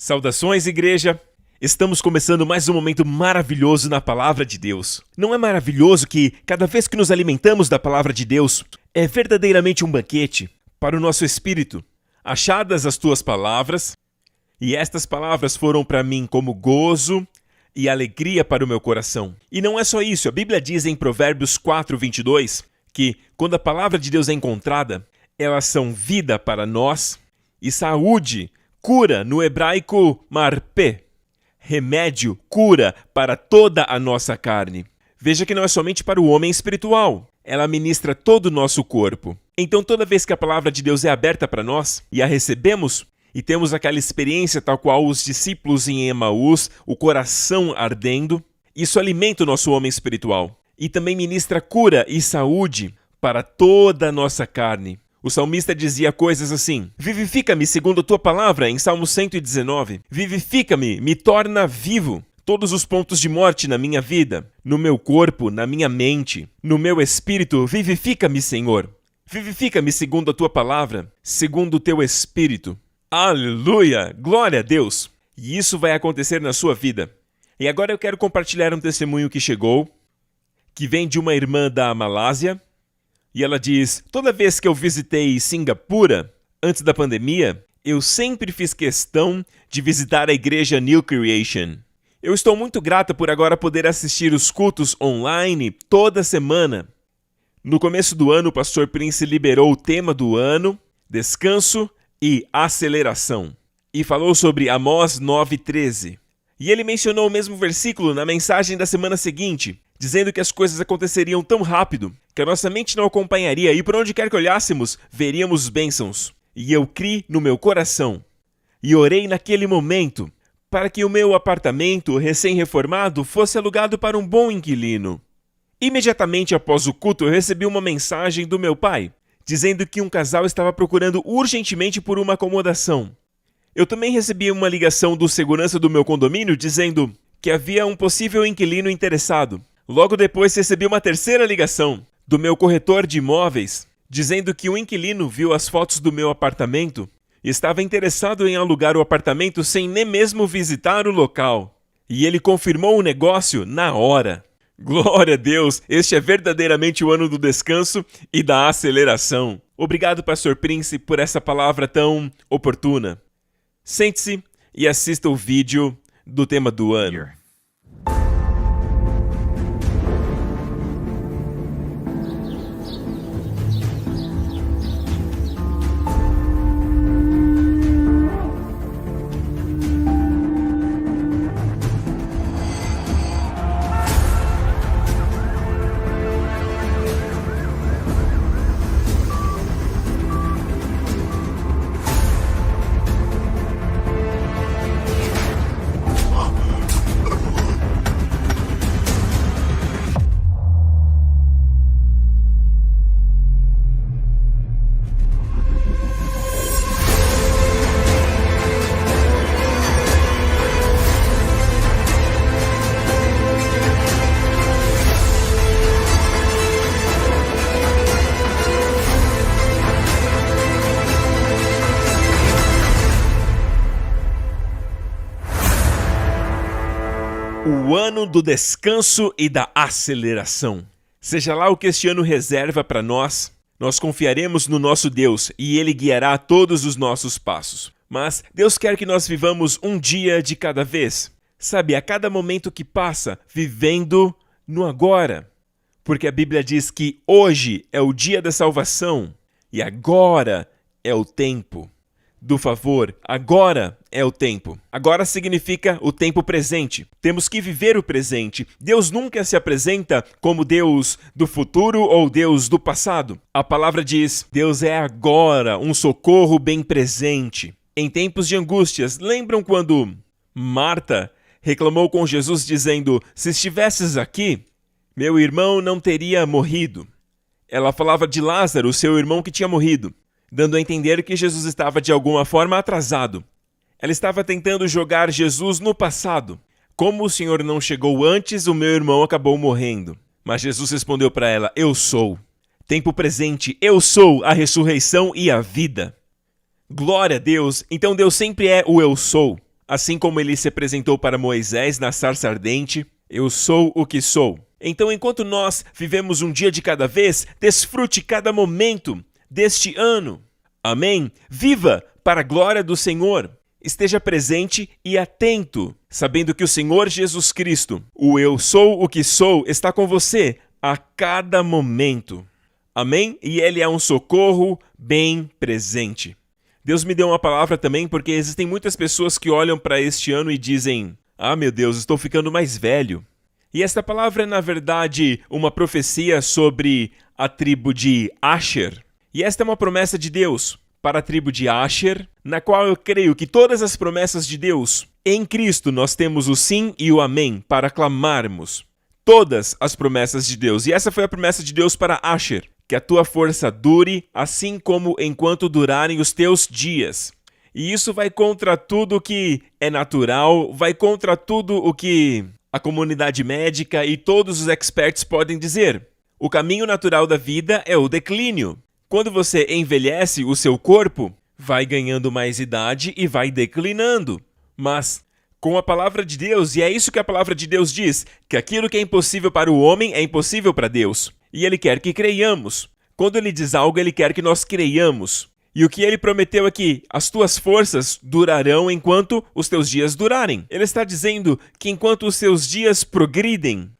Saudações, igreja! Estamos começando mais um momento maravilhoso na Palavra de Deus. Não é maravilhoso que, cada vez que nos alimentamos da Palavra de Deus, é verdadeiramente um banquete para o nosso espírito? Achadas as tuas palavras, e estas palavras foram para mim como gozo e alegria para o meu coração. E não é só isso, a Bíblia diz em Provérbios 4:22 que, quando a Palavra de Deus é encontrada, elas são vida para nós e saúde, cura, no hebraico marpé, remédio, cura para toda a nossa carne. Veja que não é somente para o homem espiritual, ela ministra todo o nosso corpo. Então toda vez que a palavra de Deus é aberta para nós e a recebemos, e temos aquela experiência tal qual os discípulos em Emaús, o coração ardendo, isso alimenta o nosso homem espiritual. E também ministra cura e saúde para toda a nossa carne. O salmista dizia coisas assim: vivifica-me segundo a tua palavra, em Salmo 119. Vivifica-me, me torna vivo. Todos os pontos de morte na minha vida, no meu corpo, na minha mente, no meu espírito, vivifica-me, Senhor. Vivifica-me segundo a tua palavra, segundo o teu espírito. Aleluia! Glória a Deus! E isso vai acontecer na sua vida. E agora eu quero compartilhar um testemunho que chegou, que vem de uma irmã da Malásia. E ela diz: toda vez que eu visitei Singapura, antes da pandemia, eu sempre fiz questão de visitar a igreja New Creation. Eu estou muito grata por agora poder assistir os cultos online toda semana. No começo do ano, o pastor Prince liberou o tema do ano, descanso e aceleração. E falou sobre Amós 9:13. E ele mencionou o mesmo versículo na mensagem da semana seguinte, dizendo que as coisas aconteceriam tão rápido que a nossa mente não acompanharia e por onde quer que olhássemos, veríamos bênçãos. E eu criei no meu coração e orei naquele momento para que o meu apartamento recém-reformado fosse alugado para um bom inquilino. Imediatamente após o culto, eu recebi uma mensagem do meu pai, dizendo que um casal estava procurando urgentemente por uma acomodação. Eu também recebi uma ligação do segurança do meu condomínio dizendo que havia um possível inquilino interessado. Logo depois recebi uma terceira ligação do meu corretor de imóveis, dizendo que o inquilino viu as fotos do meu apartamento e estava interessado em alugar o apartamento sem nem mesmo visitar o local. E ele confirmou o negócio na hora. Glória a Deus! Este é verdadeiramente o ano do descanso e da aceleração. Obrigado, pastor Prince, por essa palavra tão oportuna. Sente-se e assista o vídeo do tema do ano. O ano do descanso e da aceleração. Seja lá o que este ano reserva para nós, nós confiaremos no nosso Deus e Ele guiará todos os nossos passos. Mas Deus quer que nós vivamos um dia de cada vez. Sabe, a cada momento que passa, vivendo no agora. Porque a Bíblia diz que hoje é o dia da salvação e agora é o tempo do favor. Agora é o tempo. Agora significa o tempo presente. Temos que viver o presente. Deus nunca se apresenta como Deus do futuro ou Deus do passado. A palavra diz: Deus é agora um socorro bem presente. Em tempos de angústias, lembram quando Marta reclamou com Jesus dizendo: se estivesses aqui, meu irmão não teria morrido. Ela falava de Lázaro, seu irmão que tinha morrido, dando a entender que Jesus estava de alguma forma atrasado. Ela estava tentando jogar Jesus no passado. Como o Senhor não chegou antes, o meu irmão acabou morrendo. Mas Jesus respondeu para ela: eu sou. Tempo presente, eu sou a ressurreição e a vida. Glória a Deus. Então Deus sempre é o eu sou. Assim como ele se apresentou para Moisés na sarça ardente, eu sou o que sou. Então, enquanto nós vivemos um dia de cada vez, desfrute cada momento deste ano. Amém? Viva para a glória do Senhor. Esteja presente e atento, sabendo que o Senhor Jesus Cristo, o eu sou o que sou, está com você a cada momento. Amém? E Ele é um socorro bem presente. Deus me deu uma palavra também porque existem muitas pessoas que olham para este ano e dizem: "Ah, meu Deus, estou ficando mais velho." E esta palavra é, na verdade, uma profecia sobre a tribo de Asher. E esta é uma promessa de Deus para a tribo de Asher, na qual eu creio que todas as promessas de Deus, em Cristo nós temos o sim e o amém para clamarmos. Todas as promessas de Deus. E essa foi a promessa de Deus para Asher, que a tua força dure, assim como enquanto durarem os teus dias. E isso vai contra tudo o que é natural, vai contra tudo o que a comunidade médica e todos os experts podem dizer. O caminho natural da vida é o declínio. Quando você envelhece, o seu corpo vai ganhando mais idade e vai declinando. Mas com a palavra de Deus, e é isso que a palavra de Deus diz, que aquilo que é impossível para o homem é impossível para Deus. E Ele quer que creiamos. Quando Ele diz algo, Ele quer que nós creiamos. E o que Ele prometeu é que as tuas forças durarão enquanto os teus dias durarem. Ele está dizendo que enquanto os seus dias progridem,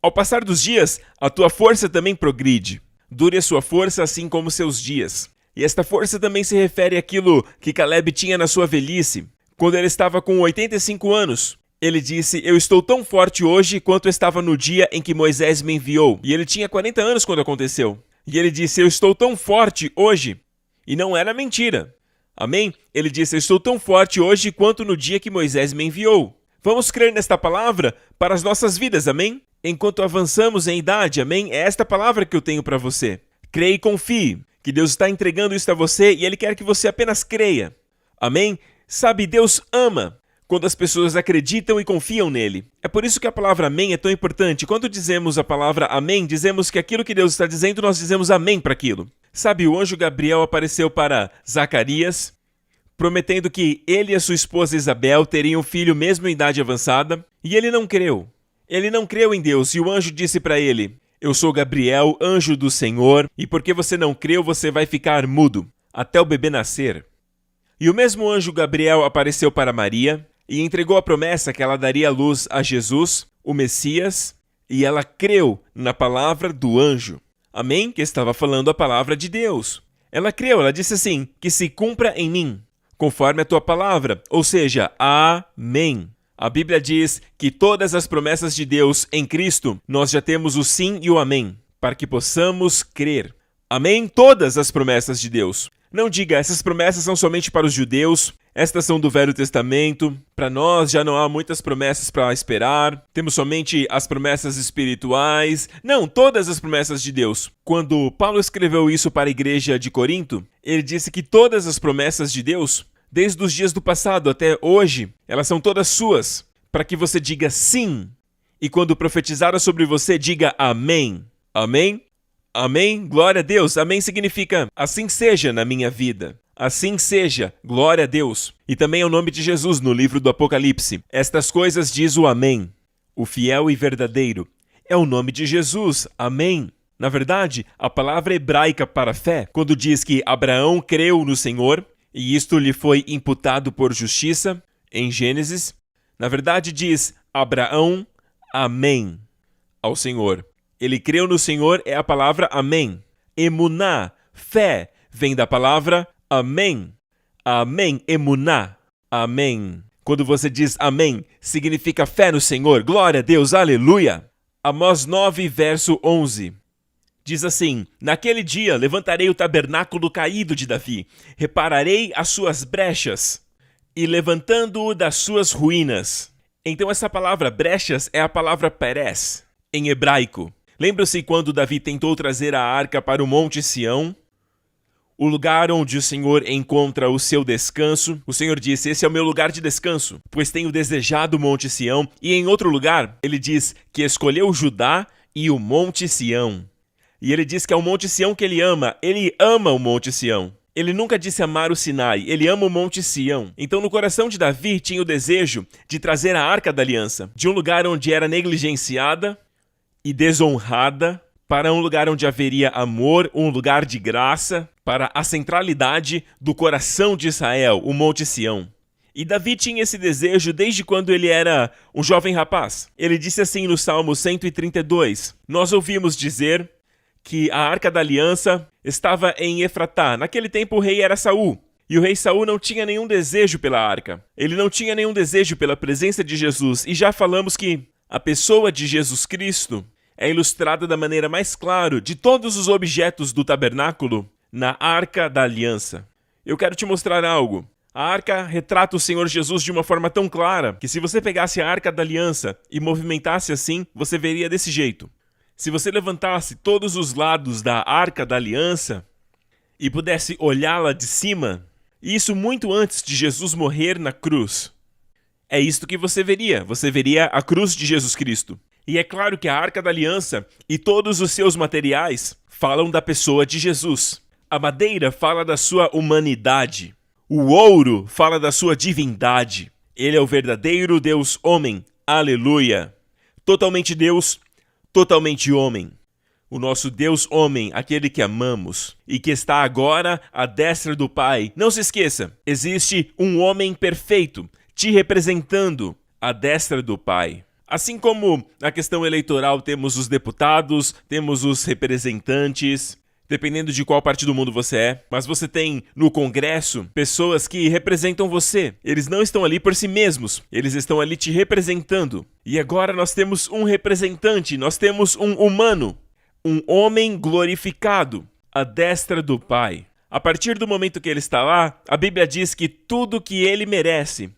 ao passar dos dias, a tua força também progride. Dure a sua força assim como seus dias. E esta força também se refere àquilo que Caleb tinha na sua velhice. Quando ele estava com 85 anos, ele disse: "Eu estou tão forte hoje quanto estava no dia em que Moisés me enviou." E ele tinha 40 anos quando aconteceu. E ele disse: "Eu estou tão forte hoje." E não era mentira. Amém? Ele disse: "Eu estou tão forte hoje quanto no dia que Moisés me enviou." Vamos crer nesta palavra para as nossas vidas, amém? Enquanto avançamos em idade, amém? É esta palavra que eu tenho para você. Creia e confie que Deus está entregando isso a você e Ele quer que você apenas creia. Amém? Sabe, Deus ama quando as pessoas acreditam e confiam nele. É por isso que a palavra amém é tão importante. Quando dizemos a palavra amém, dizemos que aquilo que Deus está dizendo, nós dizemos amém para aquilo. Sabe, o anjo Gabriel apareceu para Zacarias, prometendo que ele e a sua esposa Isabel teriam um filho mesmo em idade avançada, e ele não creu. Ele não creu em Deus, e o anjo disse para ele: "Eu sou Gabriel, anjo do Senhor, e porque você não creu, você vai ficar mudo até o bebê nascer." E o mesmo anjo Gabriel apareceu para Maria e entregou a promessa que ela daria luz a Jesus, o Messias, e ela creu na palavra do anjo. Amém? Que estava falando a palavra de Deus. Ela creu, ela disse assim: "Que se cumpra em mim, conforme a tua palavra." Ou seja, amém. A Bíblia diz que todas as promessas de Deus em Cristo, nós já temos o sim e o amém, para que possamos crer. Amém? Todas as promessas de Deus. Não diga, essas promessas são somente para os judeus, estas são do Velho Testamento, para nós já não há muitas promessas para esperar, temos somente as promessas espirituais. Não, todas as promessas de Deus. Quando Paulo escreveu isso para a igreja de Corinto, ele disse que todas as promessas de Deus, desde os dias do passado até hoje, elas são todas suas, para que você diga sim. E quando profetizada sobre você, diga amém. Amém? Amém? Glória a Deus. Amém significa assim seja na minha vida. Assim seja. Glória a Deus. E também é o nome de Jesus no livro do Apocalipse. Estas coisas diz o amém. O fiel e verdadeiro. É o nome de Jesus. Amém. Na verdade, a palavra hebraica para fé, quando diz que Abraão creu no Senhor, e isto lhe foi imputado por justiça, em Gênesis, na verdade diz Abraão, amém, ao Senhor. Ele creu no Senhor, é a palavra amém. Emuná, fé, vem da palavra amém. Amém, emuná, amém. Quando você diz amém, significa fé no Senhor. Glória a Deus, aleluia. Amós 9, verso 11. Diz assim: "Naquele dia levantarei o tabernáculo caído de Davi, repararei as suas brechas, e levantando-o das suas ruínas." Então essa palavra brechas é a palavra perez, em hebraico. Lembra-se quando Davi tentou trazer a arca para o Monte Sião? O lugar onde o Senhor encontra o seu descanso. O Senhor disse: "Esse é o meu lugar de descanso, pois tenho desejado o Monte Sião." E em outro lugar, ele diz que escolheu Judá e o Monte Sião. E ele diz que é o Monte Sião que ele ama o Monte Sião. Ele nunca disse amar o Sinai, ele ama o Monte Sião. Então no coração de Davi tinha o desejo de trazer a Arca da Aliança de um lugar onde era negligenciada e desonrada para um lugar onde haveria amor, um lugar de graça, para a centralidade do coração de Israel, o Monte Sião. E Davi tinha esse desejo desde quando ele era um jovem rapaz. Ele disse assim no Salmo 132, nós ouvimos dizer que a Arca da Aliança estava em Efratá. Naquele tempo o rei era Saul. E o rei Saul não tinha nenhum desejo pela arca. Ele não tinha nenhum desejo pela presença de Jesus. E já falamos que a pessoa de Jesus Cristo é ilustrada da maneira mais clara de todos os objetos do tabernáculo na Arca da Aliança. Eu quero te mostrar algo. A arca retrata o Senhor Jesus de uma forma tão clara que se você pegasse a Arca da Aliança e movimentasse assim, você veria desse jeito. Se você levantasse todos os lados da Arca da Aliança e pudesse olhá-la de cima, isso muito antes de Jesus morrer na cruz, é isto que você veria. Você veria a cruz de Jesus Cristo. E é claro que a Arca da Aliança e todos os seus materiais falam da pessoa de Jesus. A madeira fala da sua humanidade. O ouro fala da sua divindade. Ele é o verdadeiro Deus homem. Aleluia! Totalmente Deus, totalmente homem. O nosso Deus homem, aquele que amamos e que está agora à destra do Pai. Não se esqueça, existe um homem perfeito te representando à destra do Pai. Assim como na questão eleitoral temos os deputados, temos os representantes, dependendo de qual parte do mundo você é, mas você tem no Congresso pessoas que representam você. Eles não estão ali por si mesmos, eles estão ali te representando. E agora nós temos um representante, nós temos um humano, um homem glorificado, à destra do Pai. A partir do momento que ele está lá, a Bíblia diz que tudo que ele merece,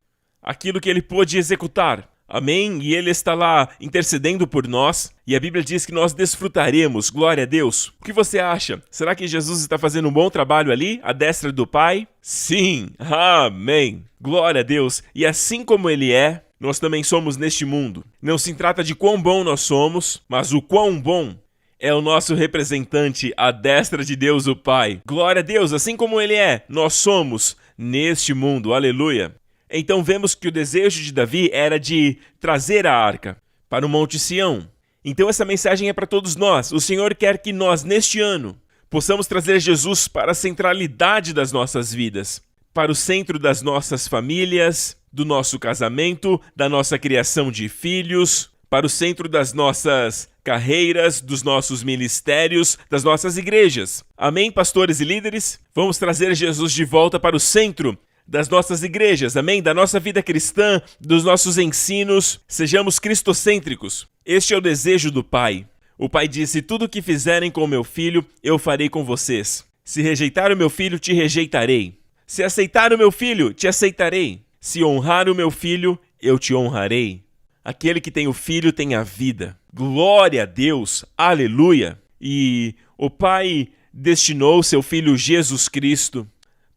aquilo que ele pôde executar, amém? E ele está lá intercedendo por nós. E a Bíblia diz que nós desfrutaremos. Glória a Deus. O que você acha? Será que Jesus está fazendo um bom trabalho ali, à destra do Pai? Sim. Amém. Glória a Deus. E assim como ele é, nós também somos neste mundo. Não se trata de quão bom nós somos, mas o quão bom é o nosso representante à destra de Deus o Pai. Glória a Deus. Assim como ele é, nós somos neste mundo. Aleluia. Então vemos que o desejo de Davi era de trazer a arca para o Monte Sião. Então essa mensagem é para todos nós. O Senhor quer que nós, neste ano, possamos trazer Jesus para a centralidade das nossas vidas, para o centro das nossas famílias, do nosso casamento, da nossa criação de filhos, para o centro das nossas carreiras, dos nossos ministérios, das nossas igrejas. Amém, pastores e líderes? Vamos trazer Jesus de volta para o centro das nossas igrejas, amém? Da nossa vida cristã, dos nossos ensinos, sejamos cristocêntricos. Este é o desejo do Pai. O Pai disse, tudo o que fizerem com o meu filho, eu farei com vocês. Se rejeitar o meu filho, te rejeitarei. Se aceitar o meu filho, te aceitarei. Se honrar o meu filho, eu te honrarei. Aquele que tem o filho tem a vida. Glória a Deus, aleluia. E o Pai destinou seu filho Jesus Cristo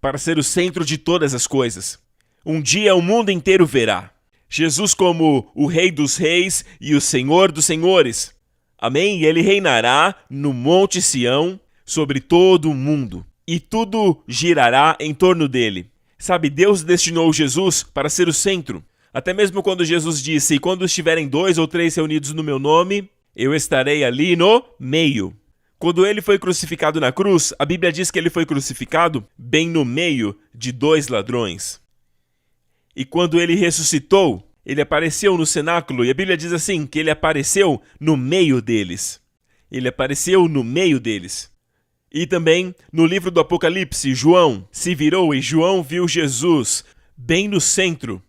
para ser o centro de todas as coisas. Um dia o mundo inteiro verá Jesus como o Rei dos Reis e o Senhor dos Senhores. Amém? E ele reinará no Monte Sião sobre todo o mundo. E tudo girará em torno dele. Sabe, Deus destinou Jesus para ser o centro. Até mesmo quando Jesus disse, quando estiverem 2 ou 3 reunidos no meu nome, eu estarei ali no meio. Quando ele foi crucificado na cruz, a Bíblia diz que ele foi crucificado bem no meio de 2 ladrões. E quando ele ressuscitou, ele apareceu no cenáculo, e a Bíblia diz assim, que ele apareceu no meio deles. Ele apareceu no meio deles. E também, no livro do Apocalipse, João se virou e João viu Jesus bem no centro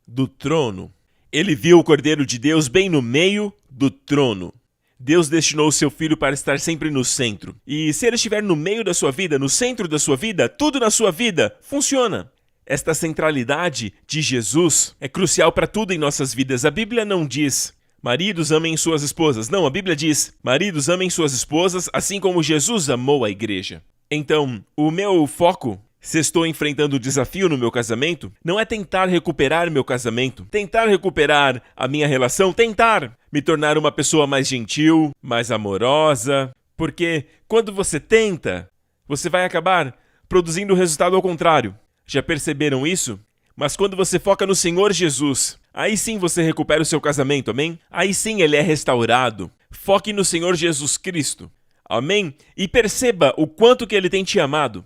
do trono. Ele viu o Cordeiro de Deus bem no meio do trono. Deus destinou o seu filho para estar sempre no centro. E se ele estiver no meio da sua vida, no centro da sua vida, tudo na sua vida funciona. Esta centralidade de Jesus é crucial para tudo em nossas vidas. A Bíblia não diz, maridos amem suas esposas. Não, a Bíblia diz, maridos amem suas esposas, assim como Jesus amou a igreja. Então, o meu foco, se estou enfrentando um desafio no meu casamento, não é tentar recuperar meu casamento, tentar recuperar a minha relação, tentar me tornar uma pessoa mais gentil, mais amorosa, porque quando você tenta, você vai acabar produzindo o resultado ao contrário. Já perceberam isso? Mas quando você foca no Senhor Jesus, aí sim você recupera o seu casamento, amém? Aí sim ele é restaurado. Foque no Senhor Jesus Cristo, amém? E perceba o quanto que ele tem te amado.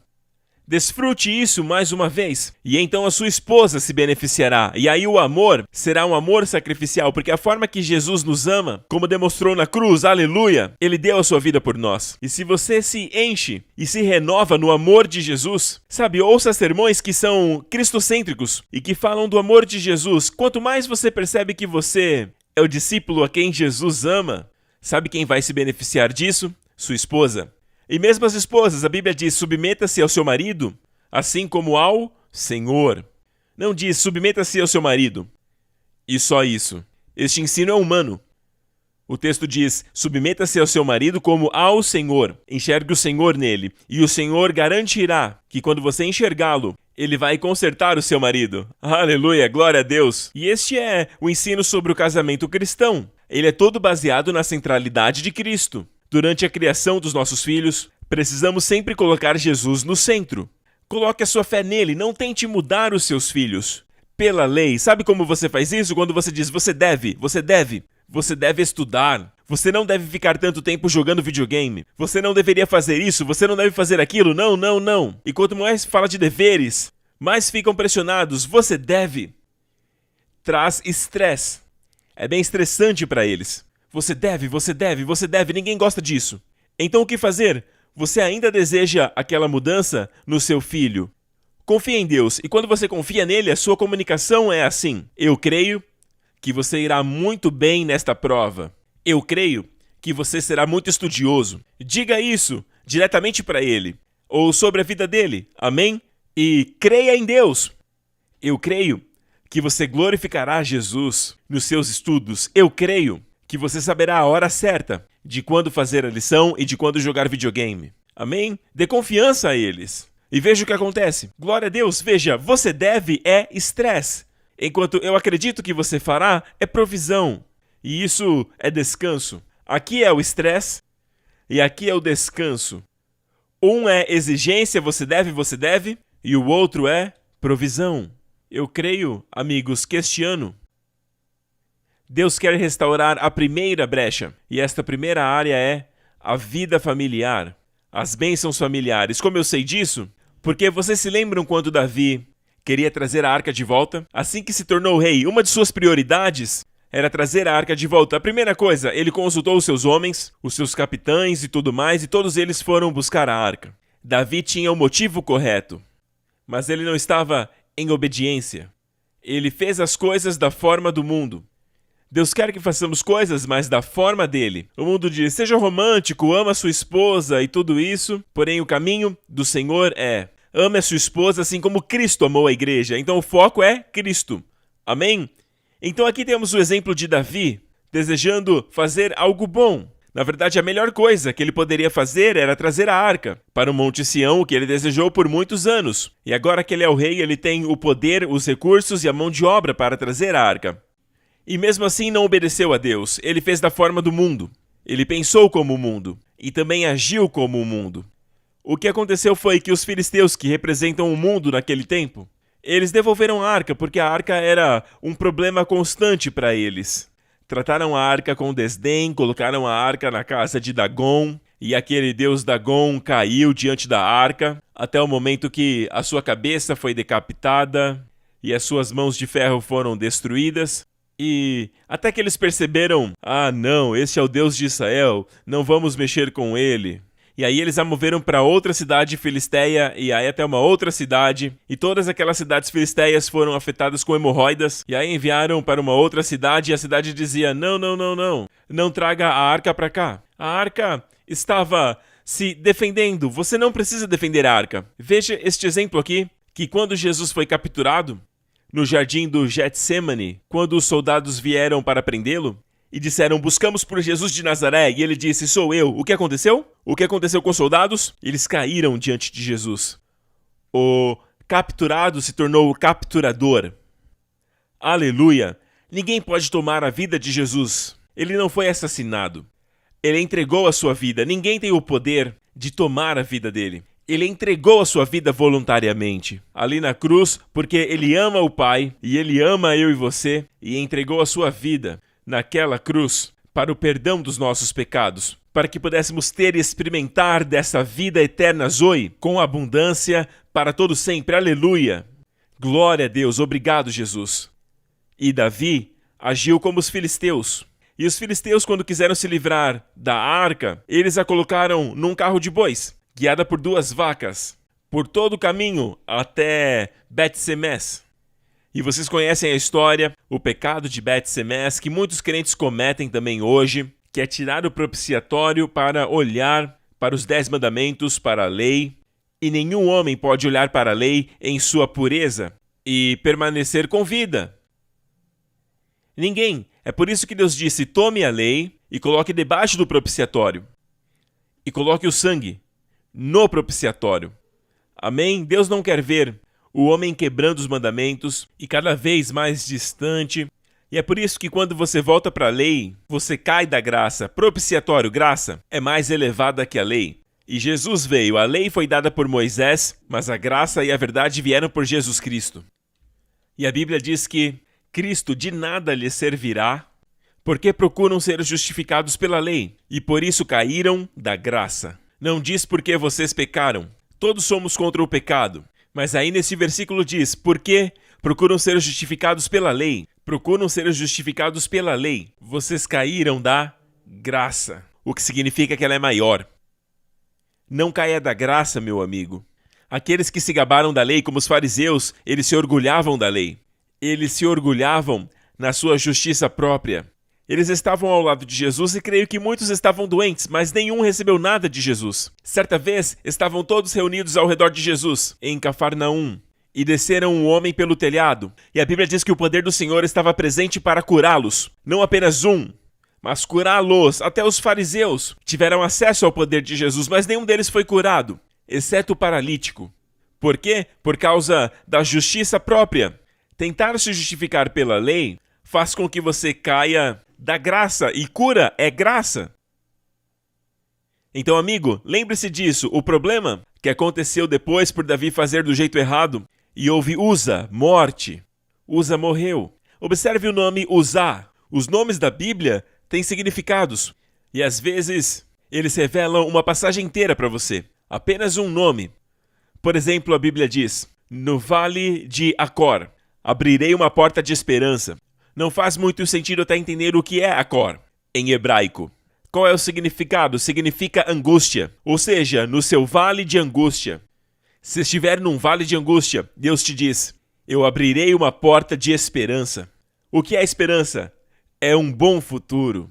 Desfrute isso mais uma vez, e então a sua esposa se beneficiará. E aí o amor será um amor sacrificial, porque a forma que Jesus nos ama, como demonstrou na cruz, aleluia, ele deu a sua vida por nós. E se você se enche e se renova no amor de Jesus, sabe, ouça sermões que são cristocêntricos e que falam do amor de Jesus. Quanto mais você percebe que você é o discípulo a quem Jesus ama, sabe quem vai se beneficiar disso? Sua esposa. E mesmo as esposas, a Bíblia diz, submeta-se ao seu marido, assim como ao Senhor. Não diz, submeta-se ao seu marido. E só isso. Este ensino é humano. O texto diz, submeta-se ao seu marido como ao Senhor. Enxergue o Senhor nele. E o Senhor garantirá que quando você enxergá-lo, ele vai consertar o seu marido. Aleluia, glória a Deus. E este é o ensino sobre o casamento cristão. Ele é todo baseado na centralidade de Cristo. Durante a criação dos nossos filhos, precisamos sempre colocar Jesus no centro. Coloque a sua fé nele, não tente mudar os seus filhos. Pela lei, sabe como você faz isso? Quando você diz, você deve estudar. Você não deve ficar tanto tempo jogando videogame. Você não deveria fazer isso, você não deve fazer aquilo. Não, não, não. E quanto mais fala de deveres, mais ficam pressionados. Você deve. Traz estresse. É bem estressante para eles. Você deve, ninguém gosta disso. Então o que fazer? Você ainda deseja aquela mudança no seu filho? Confie em Deus, e quando você confia nele, a sua comunicação é assim. Eu creio que você irá muito bem nesta prova. Eu creio que você será muito estudioso. Diga isso diretamente para ele, ou sobre a vida dele, amém? E creia em Deus. Eu creio que você glorificará Jesus nos seus estudos. Eu creio que você saberá a hora certa de quando fazer a lição e de quando jogar videogame. Amém? Dê confiança a eles. E veja o que acontece. Glória a Deus, veja, você deve é estresse. Enquanto eu acredito que você fará, é provisão. E isso é descanso. Aqui é o estresse e aqui é o descanso. Um é exigência, você deve, e o outro é provisão. Eu creio, amigos, que este ano Deus quer restaurar a primeira brecha, e esta primeira área é a vida familiar, as bênçãos familiares. Como eu sei disso? Porque vocês se lembram quando Davi queria trazer a arca de volta? Assim que se tornou rei, uma de suas prioridades era trazer a arca de volta. A primeira coisa, ele consultou os seus homens, os seus capitães e tudo mais, e todos eles foram buscar a arca. Davi tinha o motivo correto, mas ele não estava em obediência. Ele fez as coisas da forma do mundo. Deus quer que façamos coisas, mas da forma dele. O mundo diz, seja romântico, ama sua esposa e tudo isso. Porém, o caminho do Senhor é, ame a sua esposa assim como Cristo amou a igreja. Então, o foco é Cristo. Amém? Então, aqui temos o exemplo de Davi, desejando fazer algo bom. Na verdade, a melhor coisa que ele poderia fazer era trazer a arca para o Monte Sião, o que ele desejou por muitos anos. E agora que ele é o rei, ele tem o poder, os recursos e a mão de obra para trazer a arca. E mesmo assim não obedeceu a Deus. Ele fez da forma do mundo. Ele pensou como o mundo. E também agiu como o mundo. O que aconteceu foi que os filisteus, que representam o mundo naquele tempo, eles devolveram a arca porque a arca era um problema constante para eles. Trataram a arca com desdém, colocaram a arca na casa de Dagon, e aquele deus Dagon caiu diante da arca, até o momento que a sua cabeça foi decapitada e as suas mãos de ferro foram destruídas. E até que eles perceberam, não, este é o Deus de Israel, não vamos mexer com ele. E aí eles a moveram para outra cidade filisteia, e aí até uma outra cidade, e todas aquelas cidades filisteias foram afetadas com hemorroidas, e aí enviaram para uma outra cidade, e a cidade dizia, não traga a arca para cá. A arca estava se defendendo, você não precisa defender a arca. Veja este exemplo aqui, que quando Jesus foi capturado, no jardim do Getsêmani, quando os soldados vieram para prendê-lo e disseram, buscamos por Jesus de Nazaré, e ele disse, sou eu. O que aconteceu? O que aconteceu com os soldados? Eles caíram diante de Jesus. O capturado se tornou o capturador. Aleluia! Ninguém pode tomar a vida de Jesus. Ele não foi assassinado. Ele entregou a sua vida. Ninguém tem o poder de tomar a vida dele. Ele entregou a sua vida voluntariamente, ali na cruz, porque ele ama o Pai e ele ama eu e você, e entregou a sua vida naquela cruz para o perdão dos nossos pecados, para que pudéssemos ter e experimentar dessa vida eterna Zoe, com abundância para todo sempre. Aleluia! Glória a Deus, obrigado, Jesus. E Davi agiu como os filisteus. E os filisteus, quando quiseram se livrar da arca, eles a colocaram num carro de bois, guiada por 2 vacas, por todo o caminho até Bet-Semes. E vocês conhecem a história, o pecado de Bet-Semes, que muitos crentes cometem também hoje, que é tirar o propiciatório para olhar para os 10 mandamentos, para a lei. E nenhum homem pode olhar para a lei em sua pureza e permanecer com vida. Ninguém. É por isso que Deus disse, tome a lei e coloque debaixo do propiciatório. E coloque o sangue no propiciatório. Amém? Deus não quer ver o homem quebrando os mandamentos e cada vez mais distante. E é por isso que quando você volta para a lei, você cai da graça. Propiciatório, graça, é mais elevada que a lei. E Jesus veio, a lei foi dada por Moisés, mas a graça e a verdade vieram por Jesus Cristo. E a Bíblia diz que Cristo de nada lhes servirá, porque procuram ser justificados pela lei, e por isso caíram da graça. Não diz porque vocês pecaram. Todos somos contra o pecado. Mas aí nesse versículo diz, porque procuram ser justificados pela lei. Procuram ser justificados pela lei. Vocês caíram da graça, o que significa que ela é maior. Não caia da graça, meu amigo. Aqueles que se gabaram da lei, como os fariseus, eles se orgulhavam da lei. Eles se orgulhavam na sua justiça própria. Eles estavam ao lado de Jesus e creio que muitos estavam doentes, mas nenhum recebeu nada de Jesus. Certa vez, estavam todos reunidos ao redor de Jesus, em Cafarnaum, e desceram um homem pelo telhado. E a Bíblia diz que o poder do Senhor estava presente para curá-los. Não apenas um, mas curá-los. Até os fariseus tiveram acesso ao poder de Jesus, mas nenhum deles foi curado, exceto o paralítico. Por quê? Por causa da justiça própria. Tentar se justificar pela lei faz com que você caia da graça, e cura é graça. Então, amigo, lembre-se disso. O problema que aconteceu depois por Davi fazer do jeito errado, e houve Uza, morte. Uza morreu. Observe o nome Uzá. Os nomes da Bíblia têm significados, e às vezes eles revelam uma passagem inteira para você. Apenas um nome. Por exemplo, a Bíblia diz, no vale de Acor, abrirei uma porta de esperança. Não faz muito sentido até entender o que é Acor, em hebraico. Qual é o significado? Significa angústia, ou seja, no seu vale de angústia. Se estiver num vale de angústia, Deus te diz, eu abrirei uma porta de esperança. O que é esperança? É um bom futuro.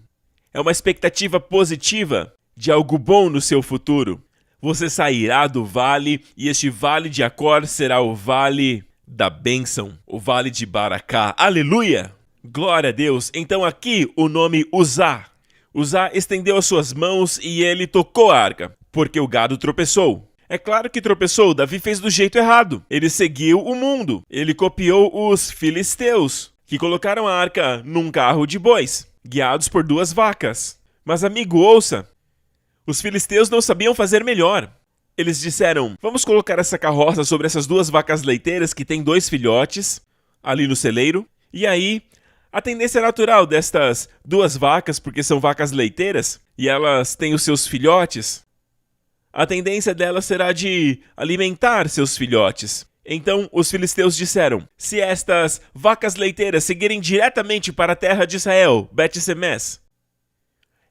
É uma expectativa positiva de algo bom no seu futuro. Você sairá do vale e este vale de Acor será o vale da bênção, o vale de Baracá. Aleluia! Glória a Deus. Então aqui o nome Uzá. Uzá estendeu as suas mãos e ele tocou a arca, porque o gado tropeçou. É claro que tropeçou, Davi fez do jeito errado. Ele seguiu o mundo. Ele copiou os filisteus, que colocaram a arca num carro de bois, guiados por 2 vacas. Mas amigo, ouça, os filisteus não sabiam fazer melhor. Eles disseram, vamos colocar essa carroça sobre essas 2 vacas leiteiras que têm 2 filhotes, ali no celeiro, e aí a tendência natural destas 2 vacas, porque são vacas leiteiras, e elas têm os seus filhotes, a tendência delas será de alimentar seus filhotes. Então os filisteus disseram, se estas vacas leiteiras seguirem diretamente para a terra de Israel, Bet-Semes,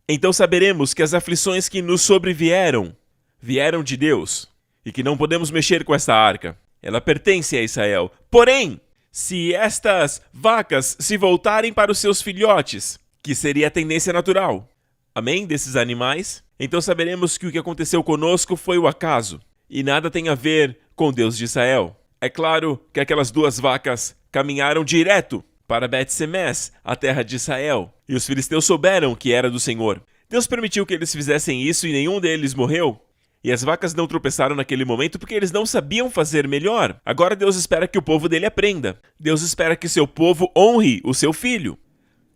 então saberemos que as aflições que nos sobrevieram, vieram de Deus, e que não podemos mexer com essa arca. Ela pertence a Israel. Porém, se estas vacas se voltarem para os seus filhotes, que seria a tendência natural, amém, desses animais, então saberemos que o que aconteceu conosco foi o acaso, e nada tem a ver com Deus de Israel. É claro que aquelas 2 vacas caminharam direto para Bet-Semes, a terra de Israel, e os filisteus souberam que era do Senhor. Deus permitiu que eles fizessem isso e nenhum deles morreu. E as vacas não tropeçaram naquele momento porque eles não sabiam fazer melhor. Agora Deus espera que o povo dele aprenda. Deus espera que seu povo honre o seu filho.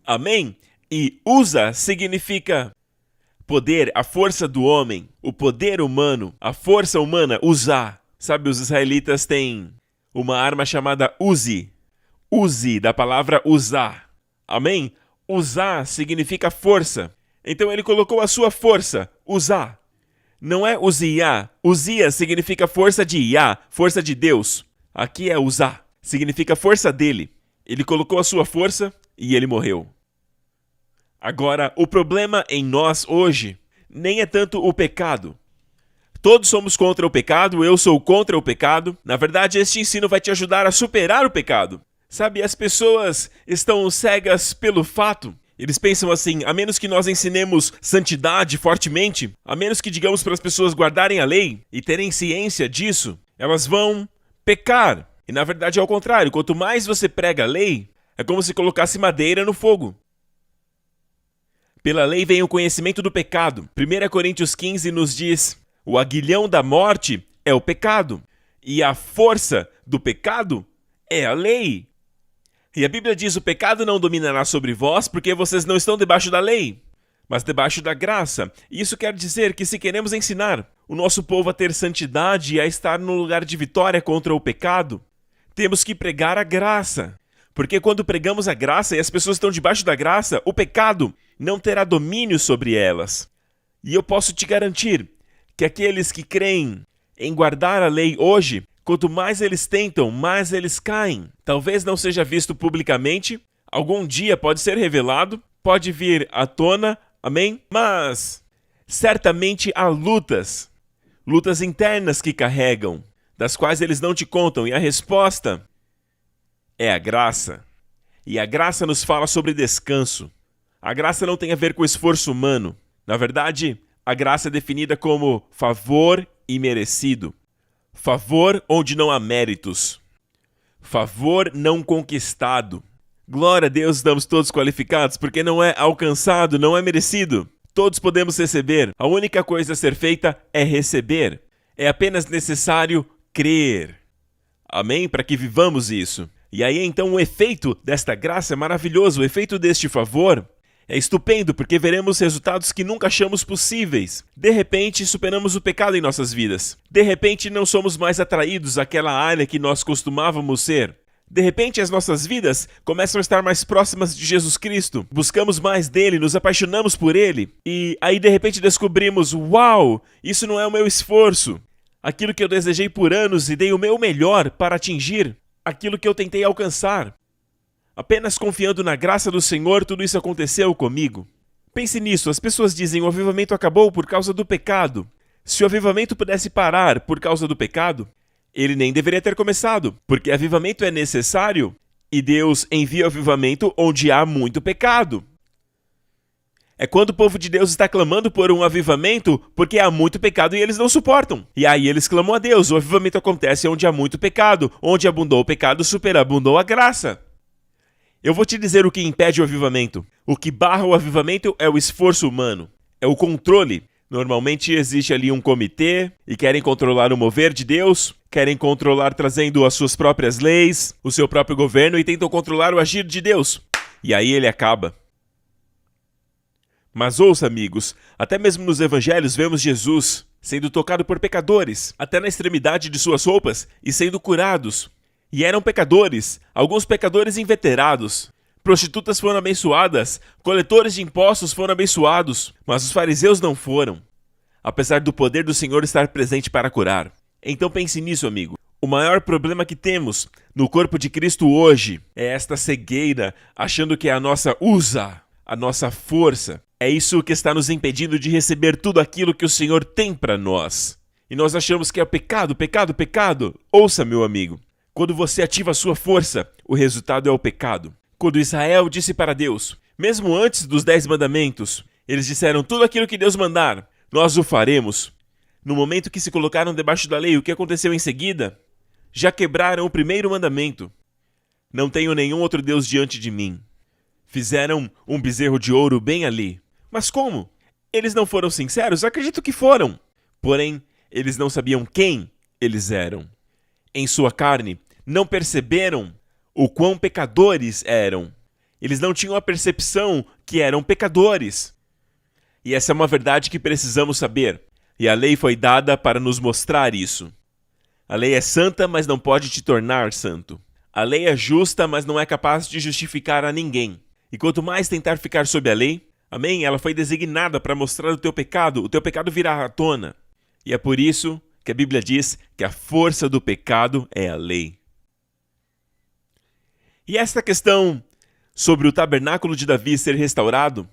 Amém? E Uza significa Poder, a força do homem, o poder humano, a força humana, usar. Sabe, os israelitas têm uma arma chamada Uzi. Uzi, da palavra usar. Amém? Usar significa força. Então ele colocou a sua força, usar. Não é Uziá. Uzia significa força de Iá, força de Deus. Aqui é usar. Significa força dele. Ele colocou a sua força e ele morreu. Agora, o problema em nós hoje nem é tanto o pecado. Todos somos contra o pecado, eu sou contra o pecado. Na verdade, este ensino vai te ajudar a superar o pecado. Sabe, as pessoas estão cegas pelo fato. Eles pensam assim, a menos que nós ensinemos santidade fortemente, a menos que digamos para as pessoas guardarem a lei e terem ciência disso, elas vão pecar. E na verdade é o contrário, quanto mais você prega a lei, é como se colocasse madeira no fogo. Pela lei vem o conhecimento do pecado. 1 Coríntios 15 nos diz, o aguilhão da morte é o pecado, e a força do pecado é a lei. E a Bíblia diz, o pecado não dominará sobre vós, porque vocês não estão debaixo da lei, mas debaixo da graça. E isso quer dizer que se queremos ensinar o nosso povo a ter santidade e a estar no lugar de vitória contra o pecado, temos que pregar a graça. Porque quando pregamos a graça e as pessoas estão debaixo da graça, o pecado não terá domínio sobre elas. E eu posso te garantir que aqueles que creem em guardar a lei hoje, quanto mais eles tentam, mais eles caem. Talvez não seja visto publicamente, algum dia pode ser revelado, pode vir à tona, amém? Mas certamente há lutas internas que carregam, das quais eles não te contam, e a resposta é a graça. E a graça nos fala sobre descanso. A graça não tem a ver com esforço humano. Na verdade, a graça é definida como favor imerecido. Favor onde não há méritos. Favor não conquistado. Glória a Deus, estamos todos qualificados, porque não é alcançado, não é merecido. Todos podemos receber. A única coisa a ser feita é receber. É apenas necessário crer. Amém? Para que vivamos isso. E aí então o efeito desta graça é maravilhoso. O efeito deste favor é estupendo, porque veremos resultados que nunca achamos possíveis. De repente, superamos o pecado em nossas vidas. De repente, não somos mais atraídos àquela área que nós costumávamos ser. De repente, as nossas vidas começam a estar mais próximas de Jesus Cristo. Buscamos mais dele, nos apaixonamos por ele. E aí, de repente, descobrimos, uau, isso não é o meu esforço. Aquilo que eu desejei por anos e dei o meu melhor para atingir aquilo que eu tentei alcançar. Apenas confiando na graça do Senhor, tudo isso aconteceu comigo. Pense nisso, as pessoas dizem o avivamento acabou por causa do pecado. Se o avivamento pudesse parar por causa do pecado, ele nem deveria ter começado, porque avivamento é necessário e Deus envia o avivamento onde há muito pecado. É quando o povo de Deus está clamando por um avivamento porque há muito pecado e eles não suportam. E aí eles clamam a Deus, o avivamento acontece onde há muito pecado, onde abundou o pecado, superabundou a graça. Eu vou te dizer o que impede o avivamento. O que barra o avivamento é o esforço humano, é o controle. Normalmente existe ali um comitê e querem controlar o mover de Deus, querem controlar trazendo as suas próprias leis, o seu próprio governo e tentam controlar o agir de Deus. E aí ele acaba. Mas ouça, amigos, até mesmo nos evangelhos vemos Jesus sendo tocado por pecadores, até na extremidade de suas roupas e sendo curados. E eram pecadores, alguns pecadores inveterados. Prostitutas foram abençoadas, coletores de impostos foram abençoados, mas os fariseus não foram, apesar do poder do Senhor estar presente para curar. Então pense nisso, amigo. O maior problema que temos no corpo de Cristo hoje é esta cegueira, achando que é a nossa a nossa força. É isso que está nos impedindo de receber tudo aquilo que o Senhor tem para nós. E nós achamos que é pecado, pecado, pecado. Ouça, meu amigo. Quando você ativa a sua força, o resultado é o pecado. Quando Israel disse para Deus, mesmo antes dos 10 mandamentos, eles disseram tudo aquilo que Deus mandar, nós o faremos. No momento que se colocaram debaixo da lei, o que aconteceu em seguida? Já quebraram o primeiro mandamento. Não tenho nenhum outro Deus diante de mim. Fizeram um bezerro de ouro bem ali. Mas como? Eles não foram sinceros? Acredito que foram. Porém, eles não sabiam quem eles eram. Em sua carne, não perceberam o quão pecadores eram. Eles não tinham a percepção que eram pecadores. E essa é uma verdade que precisamos saber. E a lei foi dada para nos mostrar isso. A lei é santa, mas não pode te tornar santo. A lei é justa, mas não é capaz de justificar a ninguém. E quanto mais tentar ficar sob a lei, amém, ela foi designada para mostrar o teu pecado virá à tona. E é por isso que a Bíblia diz que a força do pecado é a lei. E esta questão sobre o tabernáculo de Davi ser restaurado,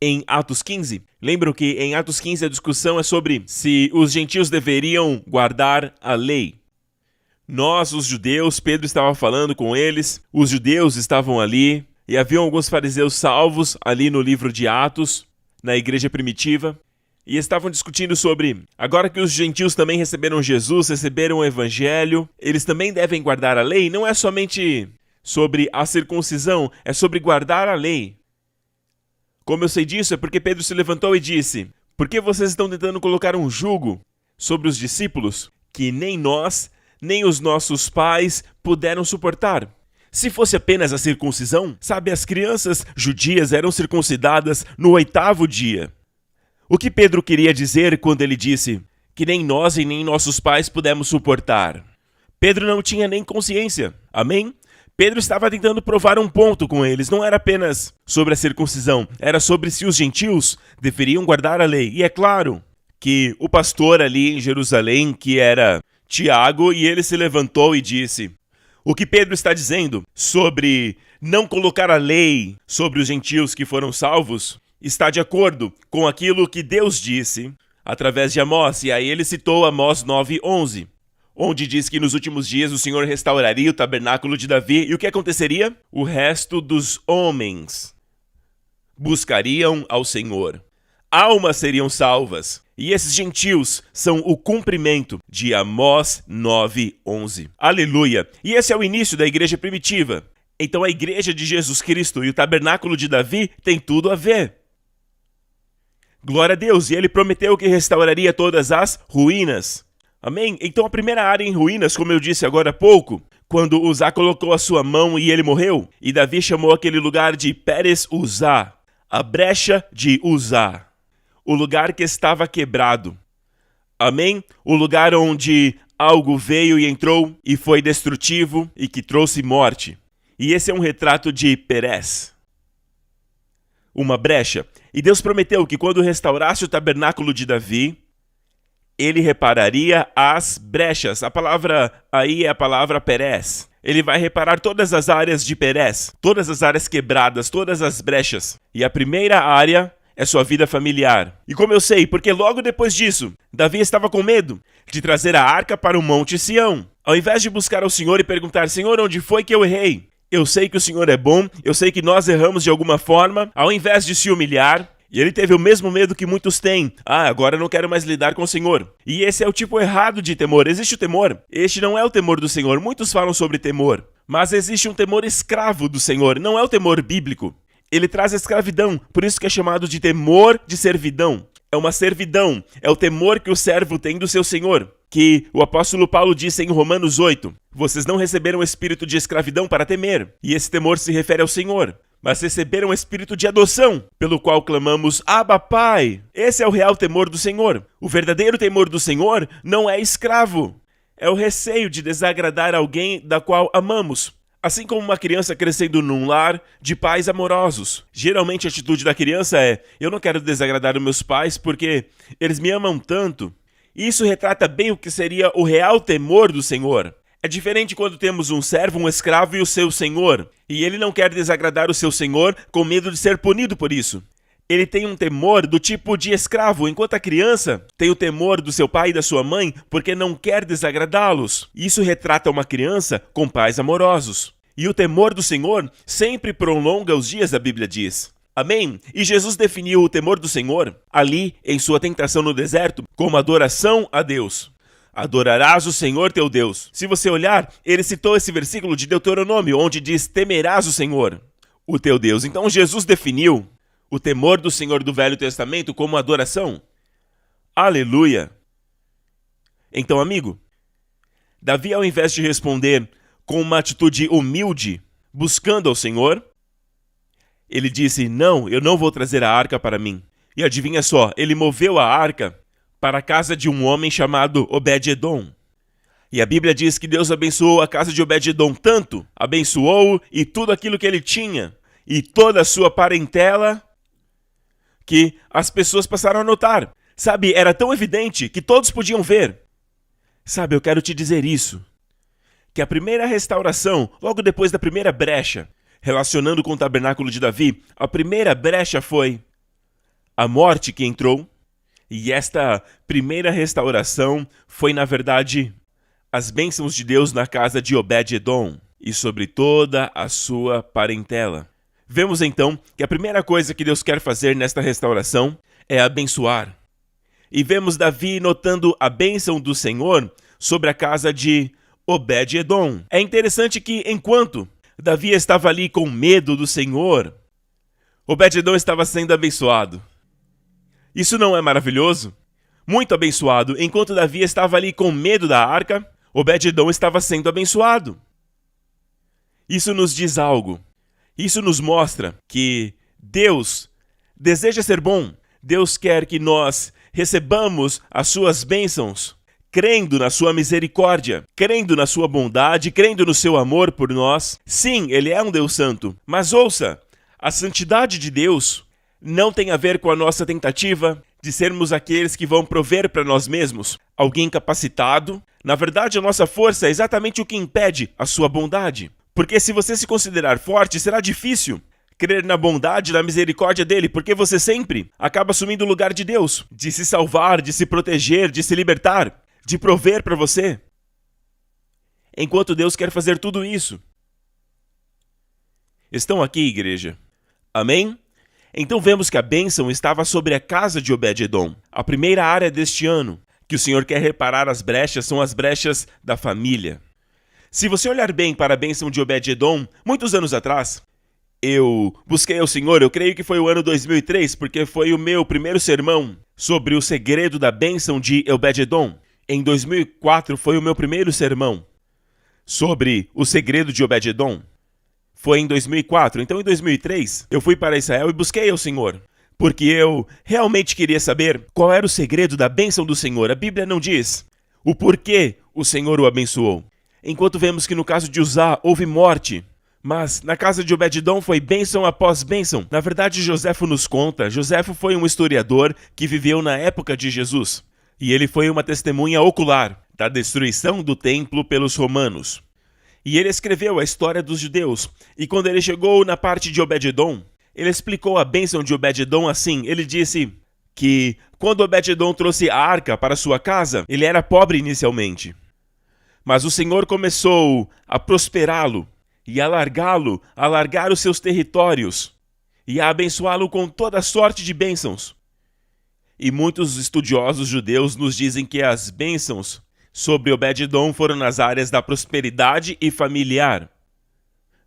em Atos 15, lembram que em Atos 15 a discussão é sobre se os gentios deveriam guardar a lei. Nós, os judeus, Pedro estava falando com eles, os judeus estavam ali, e haviam alguns fariseus salvos ali no livro de Atos, na igreja primitiva, e estavam discutindo sobre, agora que os gentios também receberam Jesus, receberam o evangelho, eles também devem guardar a lei? Não é somente sobre a circuncisão, é sobre guardar a lei. Como eu sei disso é porque Pedro se levantou e disse, por que vocês estão tentando colocar um jugo sobre os discípulos que nem nós, nem os nossos pais puderam suportar? Se fosse apenas a circuncisão, sabe, as crianças judias eram circuncidadas no 8º dia. O que Pedro queria dizer quando ele disse que nem nós e nem nossos pais pudemos suportar? Pedro não tinha nem consciência, amém? Pedro estava tentando provar um ponto com eles, não era apenas sobre a circuncisão, era sobre se os gentios deveriam guardar a lei. E é claro que o pastor ali em Jerusalém, que era Tiago, e ele se levantou e disse, o que Pedro está dizendo sobre não colocar a lei sobre os gentios que foram salvos, está de acordo com aquilo que Deus disse através de Amós, e aí ele citou Amós 9:11. Onde diz que nos últimos dias o Senhor restauraria o tabernáculo de Davi, e o que aconteceria? O resto dos homens buscariam ao Senhor. Almas seriam salvas. E esses gentios são o cumprimento de Amós 9:11. Aleluia! E esse é o início da igreja primitiva. Então a igreja de Jesus Cristo e o tabernáculo de Davi tem tudo a ver. Glória a Deus! E ele prometeu que restauraria todas as ruínas. Amém? Então a primeira área em ruínas, como eu disse agora há pouco, quando Uzá colocou a sua mão e ele morreu, e Davi chamou aquele lugar de Pérez Uzá, a brecha de Uzá, o lugar que estava quebrado. Amém? O lugar onde algo veio e entrou e foi destrutivo e que trouxe morte. E esse é um retrato de Pérez, uma brecha. E Deus prometeu que quando restaurasse o tabernáculo de Davi, ele repararia as brechas. A palavra aí é a palavra Pérez. Ele vai reparar todas as áreas de Pérez, todas as áreas quebradas, todas as brechas. E a primeira área é sua vida familiar. E como eu sei? Porque logo depois disso, Davi estava com medo de trazer a arca para o Monte Sião. Ao invés de buscar ao Senhor e perguntar, Senhor, onde foi que eu errei? Eu sei que o Senhor é bom, eu sei que nós erramos de alguma forma. Ao invés de se humilhar, e ele teve o mesmo medo que muitos têm. Agora eu não quero mais lidar com o Senhor. E esse é o tipo errado de temor. Existe o temor. Este não é o temor do Senhor. Muitos falam sobre temor. Mas existe um temor escravo do Senhor. Não é o temor bíblico. Ele traz a escravidão. Por isso que é chamado de temor de servidão. É uma servidão. É o temor que o servo tem do seu Senhor. Que o apóstolo Paulo disse em Romanos 8. Vocês não receberam o espírito de escravidão para temer. E esse temor se refere ao Senhor. Mas receberam um espírito de adoção, pelo qual clamamos, Abba, Pai. Esse é o real temor do Senhor. O verdadeiro temor do Senhor não é escravo. É o receio de desagradar alguém da qual amamos. Assim como uma criança crescendo num lar de pais amorosos. Geralmente a atitude da criança é, eu não quero desagradar os meus pais porque eles me amam tanto. E isso retrata bem o que seria o real temor do Senhor. É diferente quando temos um servo, um escravo e o seu senhor. E ele não quer desagradar o seu senhor com medo de ser punido por isso. Ele tem um temor do tipo de escravo, enquanto a criança tem o temor do seu pai e da sua mãe porque não quer desagradá-los. Isso retrata uma criança com pais amorosos. E o temor do Senhor sempre prolonga os dias, a Bíblia diz. Amém? E Jesus definiu o temor do Senhor ali em sua tentação no deserto como adoração a Deus. Adorarás o Senhor teu Deus. Se você olhar, ele citou esse versículo de Deuteronômio, onde diz, temerás o Senhor, o teu Deus. Então Jesus definiu o temor do Senhor do Velho Testamento como adoração. Aleluia! Então, amigo, Davi, ao invés de responder com uma atitude humilde, buscando ao Senhor, ele disse, não, eu não vou trazer a arca para mim. E adivinha só, ele moveu a arca para a casa de um homem chamado Obed-edom. E a Bíblia diz que Deus abençoou a casa de Obed-edom tanto, abençoou e tudo aquilo que ele tinha, e toda a sua parentela, que as pessoas passaram a notar. Sabe, era tão evidente que todos podiam ver. Sabe, eu quero te dizer isso, que a primeira restauração, logo depois da primeira brecha, relacionando com o tabernáculo de Davi, a primeira brecha foi a morte que entrou, e esta primeira restauração foi, na verdade, as bênçãos de Deus na casa de Obed-edom e sobre toda a sua parentela. Vemos então que a primeira coisa que Deus quer fazer nesta restauração é abençoar. E vemos Davi notando a bênção do Senhor sobre a casa de Obed-edom. É interessante que enquanto Davi estava ali com medo do Senhor, Obed-edom estava sendo abençoado. Isso não é maravilhoso? Muito abençoado. Enquanto Davi estava ali com medo da arca, Obed-edom estava sendo abençoado. Isso nos diz algo. Isso nos mostra que Deus deseja ser bom. Deus quer que nós recebamos as suas bênçãos, crendo na sua misericórdia, crendo na sua bondade, crendo no seu amor por nós. Sim, Ele é um Deus santo. Mas ouça, a santidade de Deus não tem a ver com a nossa tentativa de sermos aqueles que vão prover para nós mesmos alguém capacitado. Na verdade, a nossa força é exatamente o que impede a sua bondade. Porque se você se considerar forte, será difícil crer na bondade e na misericórdia dele, porque você sempre acaba assumindo o lugar de Deus, de se salvar, de se proteger, de se libertar, de prover para você. Enquanto Deus quer fazer tudo isso. Estão aqui, igreja? Amém? Então vemos que a bênção estava sobre a casa de Obed-edom. A primeira área deste ano que o Senhor quer reparar as brechas são as brechas da família. Se você olhar bem para a bênção de Obed-edom, muitos anos atrás, eu busquei ao Senhor, eu creio que foi o ano 2003, porque foi o meu primeiro sermão sobre o segredo da bênção de Obed-edom. Em 2004 foi o meu primeiro sermão sobre o segredo de Obed-edom. Foi em 2004. Então, em 2003, eu fui para Israel e busquei ao Senhor, porque eu realmente queria saber qual era o segredo da bênção do Senhor. A Bíblia não diz o porquê o Senhor o abençoou. Enquanto vemos que no caso de Uzá houve morte, mas na casa de Obed-edom foi bênção após bênção. Na verdade, Joséfo nos conta. Joséfo foi um historiador que viveu na época de Jesus. E ele foi uma testemunha ocular da destruição do templo pelos romanos. E ele escreveu a história dos judeus. E quando ele chegou na parte de Obed-edom, ele explicou a bênção de Obed-edom assim. Ele disse que quando Obed-edom trouxe a arca para sua casa, ele era pobre inicialmente. Mas o Senhor começou a prosperá-lo e alargá-lo, alargar os seus territórios e a abençoá-lo com toda sorte de bênçãos. E muitos estudiosos judeus nos dizem que as bênçãos sobre Obed-edom foram nas áreas da prosperidade e familiar.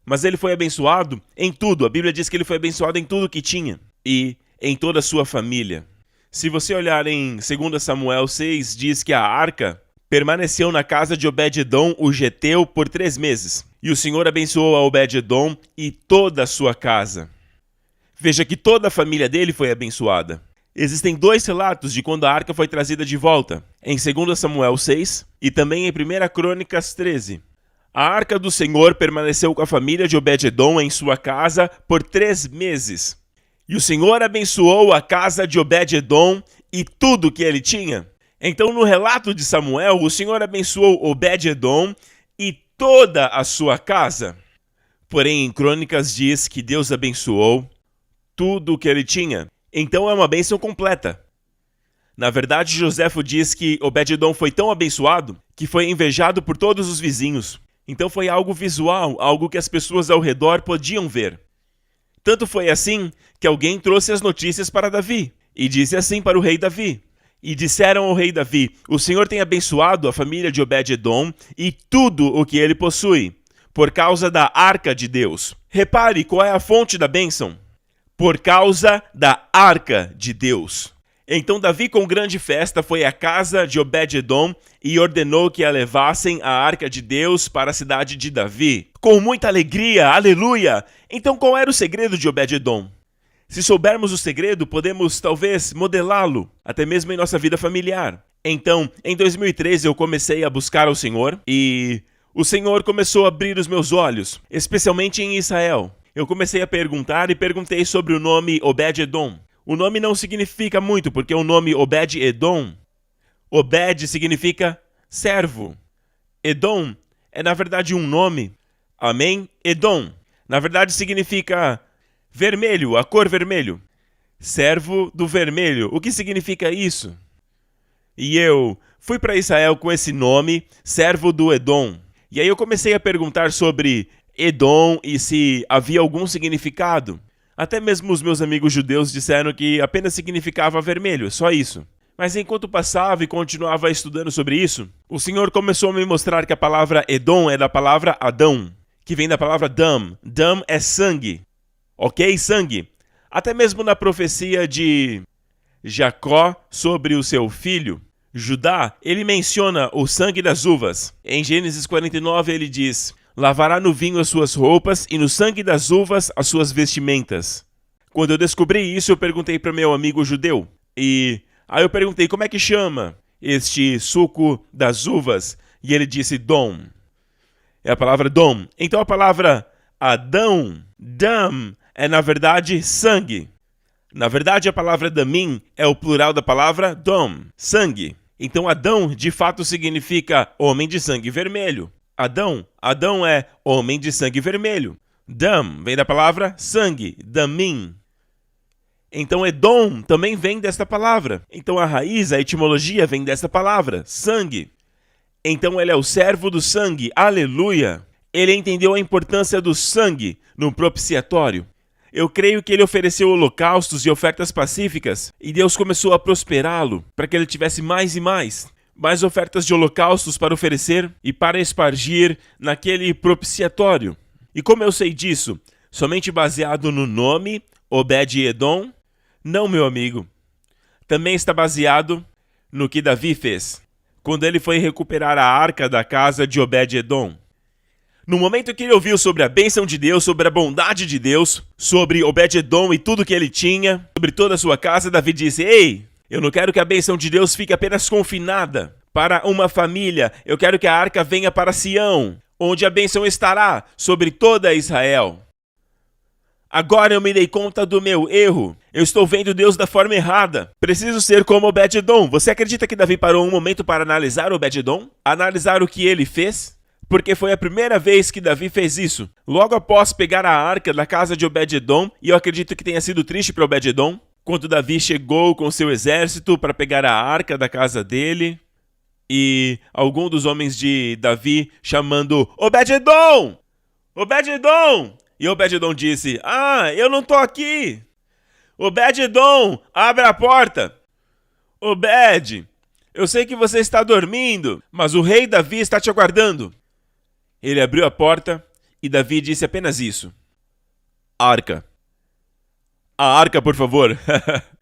Mas ele foi abençoado em tudo. A Bíblia diz que ele foi abençoado em tudo que tinha e em toda a sua família. Se você olhar em 2 Samuel 6, diz que a arca permaneceu na casa de Obed-edom, o geteu, por 3 meses. E o Senhor abençoou a Obed-edom e toda a sua casa. Veja que toda a família dele foi abençoada. Existem 2 relatos de quando a arca foi trazida de volta, em 2 Samuel 6 e também em 1 Crônicas 13. A arca do Senhor permaneceu com a família de Obed-edom em sua casa por 3 meses. E o Senhor abençoou a casa de Obed-edom e tudo que ele tinha. Então, no relato de Samuel, o Senhor abençoou Obed-edom e toda a sua casa. Porém, em Crônicas diz que Deus abençoou tudo o que ele tinha. Então é uma bênção completa. Na verdade, Joséfo diz que Obed-edom foi tão abençoado que foi invejado por todos os vizinhos. Então foi algo visual, algo que as pessoas ao redor podiam ver. Tanto foi assim que alguém trouxe as notícias para Davi e disse assim para o rei Davi. E disseram ao rei Davi: o Senhor tem abençoado a família de Obed-edom e tudo o que ele possui, por causa da arca de Deus. Repare qual é a fonte da bênção. Por causa da arca de Deus. Então Davi, com grande festa, foi à casa de Obed-edom e ordenou que a levassem a arca de Deus para a cidade de Davi. Com muita alegria, aleluia! Então qual era o segredo de Obed-edom? Se soubermos o segredo, podemos talvez modelá-lo, até mesmo em nossa vida familiar. Então, em 2013 eu comecei a buscar ao Senhor e o Senhor começou a abrir os meus olhos, especialmente em Israel. Eu comecei a perguntar e perguntei sobre o nome Obed-Edom. O nome não significa muito, porque o nome Obed-Edom, Obed significa servo. Edom é na verdade um nome. Amém? Edom, na verdade significa vermelho, a cor vermelho. Servo do vermelho. O que significa isso? E eu fui para Israel com esse nome, servo do Edom. E aí eu comecei a perguntar sobre Edom e se havia algum significado. Até mesmo os meus amigos judeus disseram que apenas significava vermelho, só isso. Mas enquanto passava e continuava estudando sobre isso, o Senhor começou a me mostrar que a palavra Edom é da palavra Adão, que vem da palavra Dam. Dam é sangue. Ok? Sangue. Até mesmo na profecia de Jacó sobre o seu filho, Judá, ele menciona o sangue das uvas. Em Gênesis 49 ele diz: lavará no vinho as suas roupas e no sangue das uvas as suas vestimentas. Quando eu descobri isso, eu perguntei para meu amigo judeu. E aí eu perguntei como é que chama este suco das uvas. E ele disse dom. É a palavra dom. Então a palavra Adão, dam, é na verdade sangue. Na verdade a palavra damim é o plural da palavra dom, sangue. Então Adão de fato significa homem de sangue vermelho. Adão é homem de sangue vermelho. Dam vem da palavra sangue, damim. Então Edom também vem desta palavra. Então a raiz, a etimologia vem desta palavra, sangue. Então ele é o servo do sangue, aleluia. Ele entendeu a importância do sangue no propiciatório. Eu creio que ele ofereceu holocaustos e ofertas pacíficas, e Deus começou a prosperá-lo, para que ele tivesse mais e mais ofertas de holocaustos para oferecer e para espargir naquele propiciatório. E como eu sei disso? Somente baseado no nome, Obed-Edom? Não, meu amigo. Também está baseado no que Davi fez, quando ele foi recuperar a arca da casa de Obed-Edom. No momento que ele ouviu sobre a bênção de Deus, sobre a bondade de Deus, sobre Obed-Edom e tudo que ele tinha, sobre toda a sua casa, Davi disse: ei, eu não quero que a bênção de Deus fique apenas confinada para uma família. Eu quero que a arca venha para Sião, onde a bênção estará sobre toda Israel. Agora eu me dei conta do meu erro. Eu estou vendo Deus da forma errada. Preciso ser como Obed-Edom. Você acredita que Davi parou um momento para analisar Obed-Edom? Analisar o que ele fez? Porque foi a primeira vez que Davi fez isso. Logo após pegar a arca da casa de Obed-Edom, e eu acredito que tenha sido triste para Obed-Edom, quando Davi chegou com seu exército para pegar a arca da casa dele, e algum dos homens de Davi chamando: Obed-Edom! Obed-Edom! E Obed-Edom disse: eu não tô aqui! Obed-Edom, abre a porta! Obed, eu sei que você está dormindo, mas o rei Davi está te aguardando. Ele abriu a porta e Davi disse apenas isso: arca. A arca, por favor.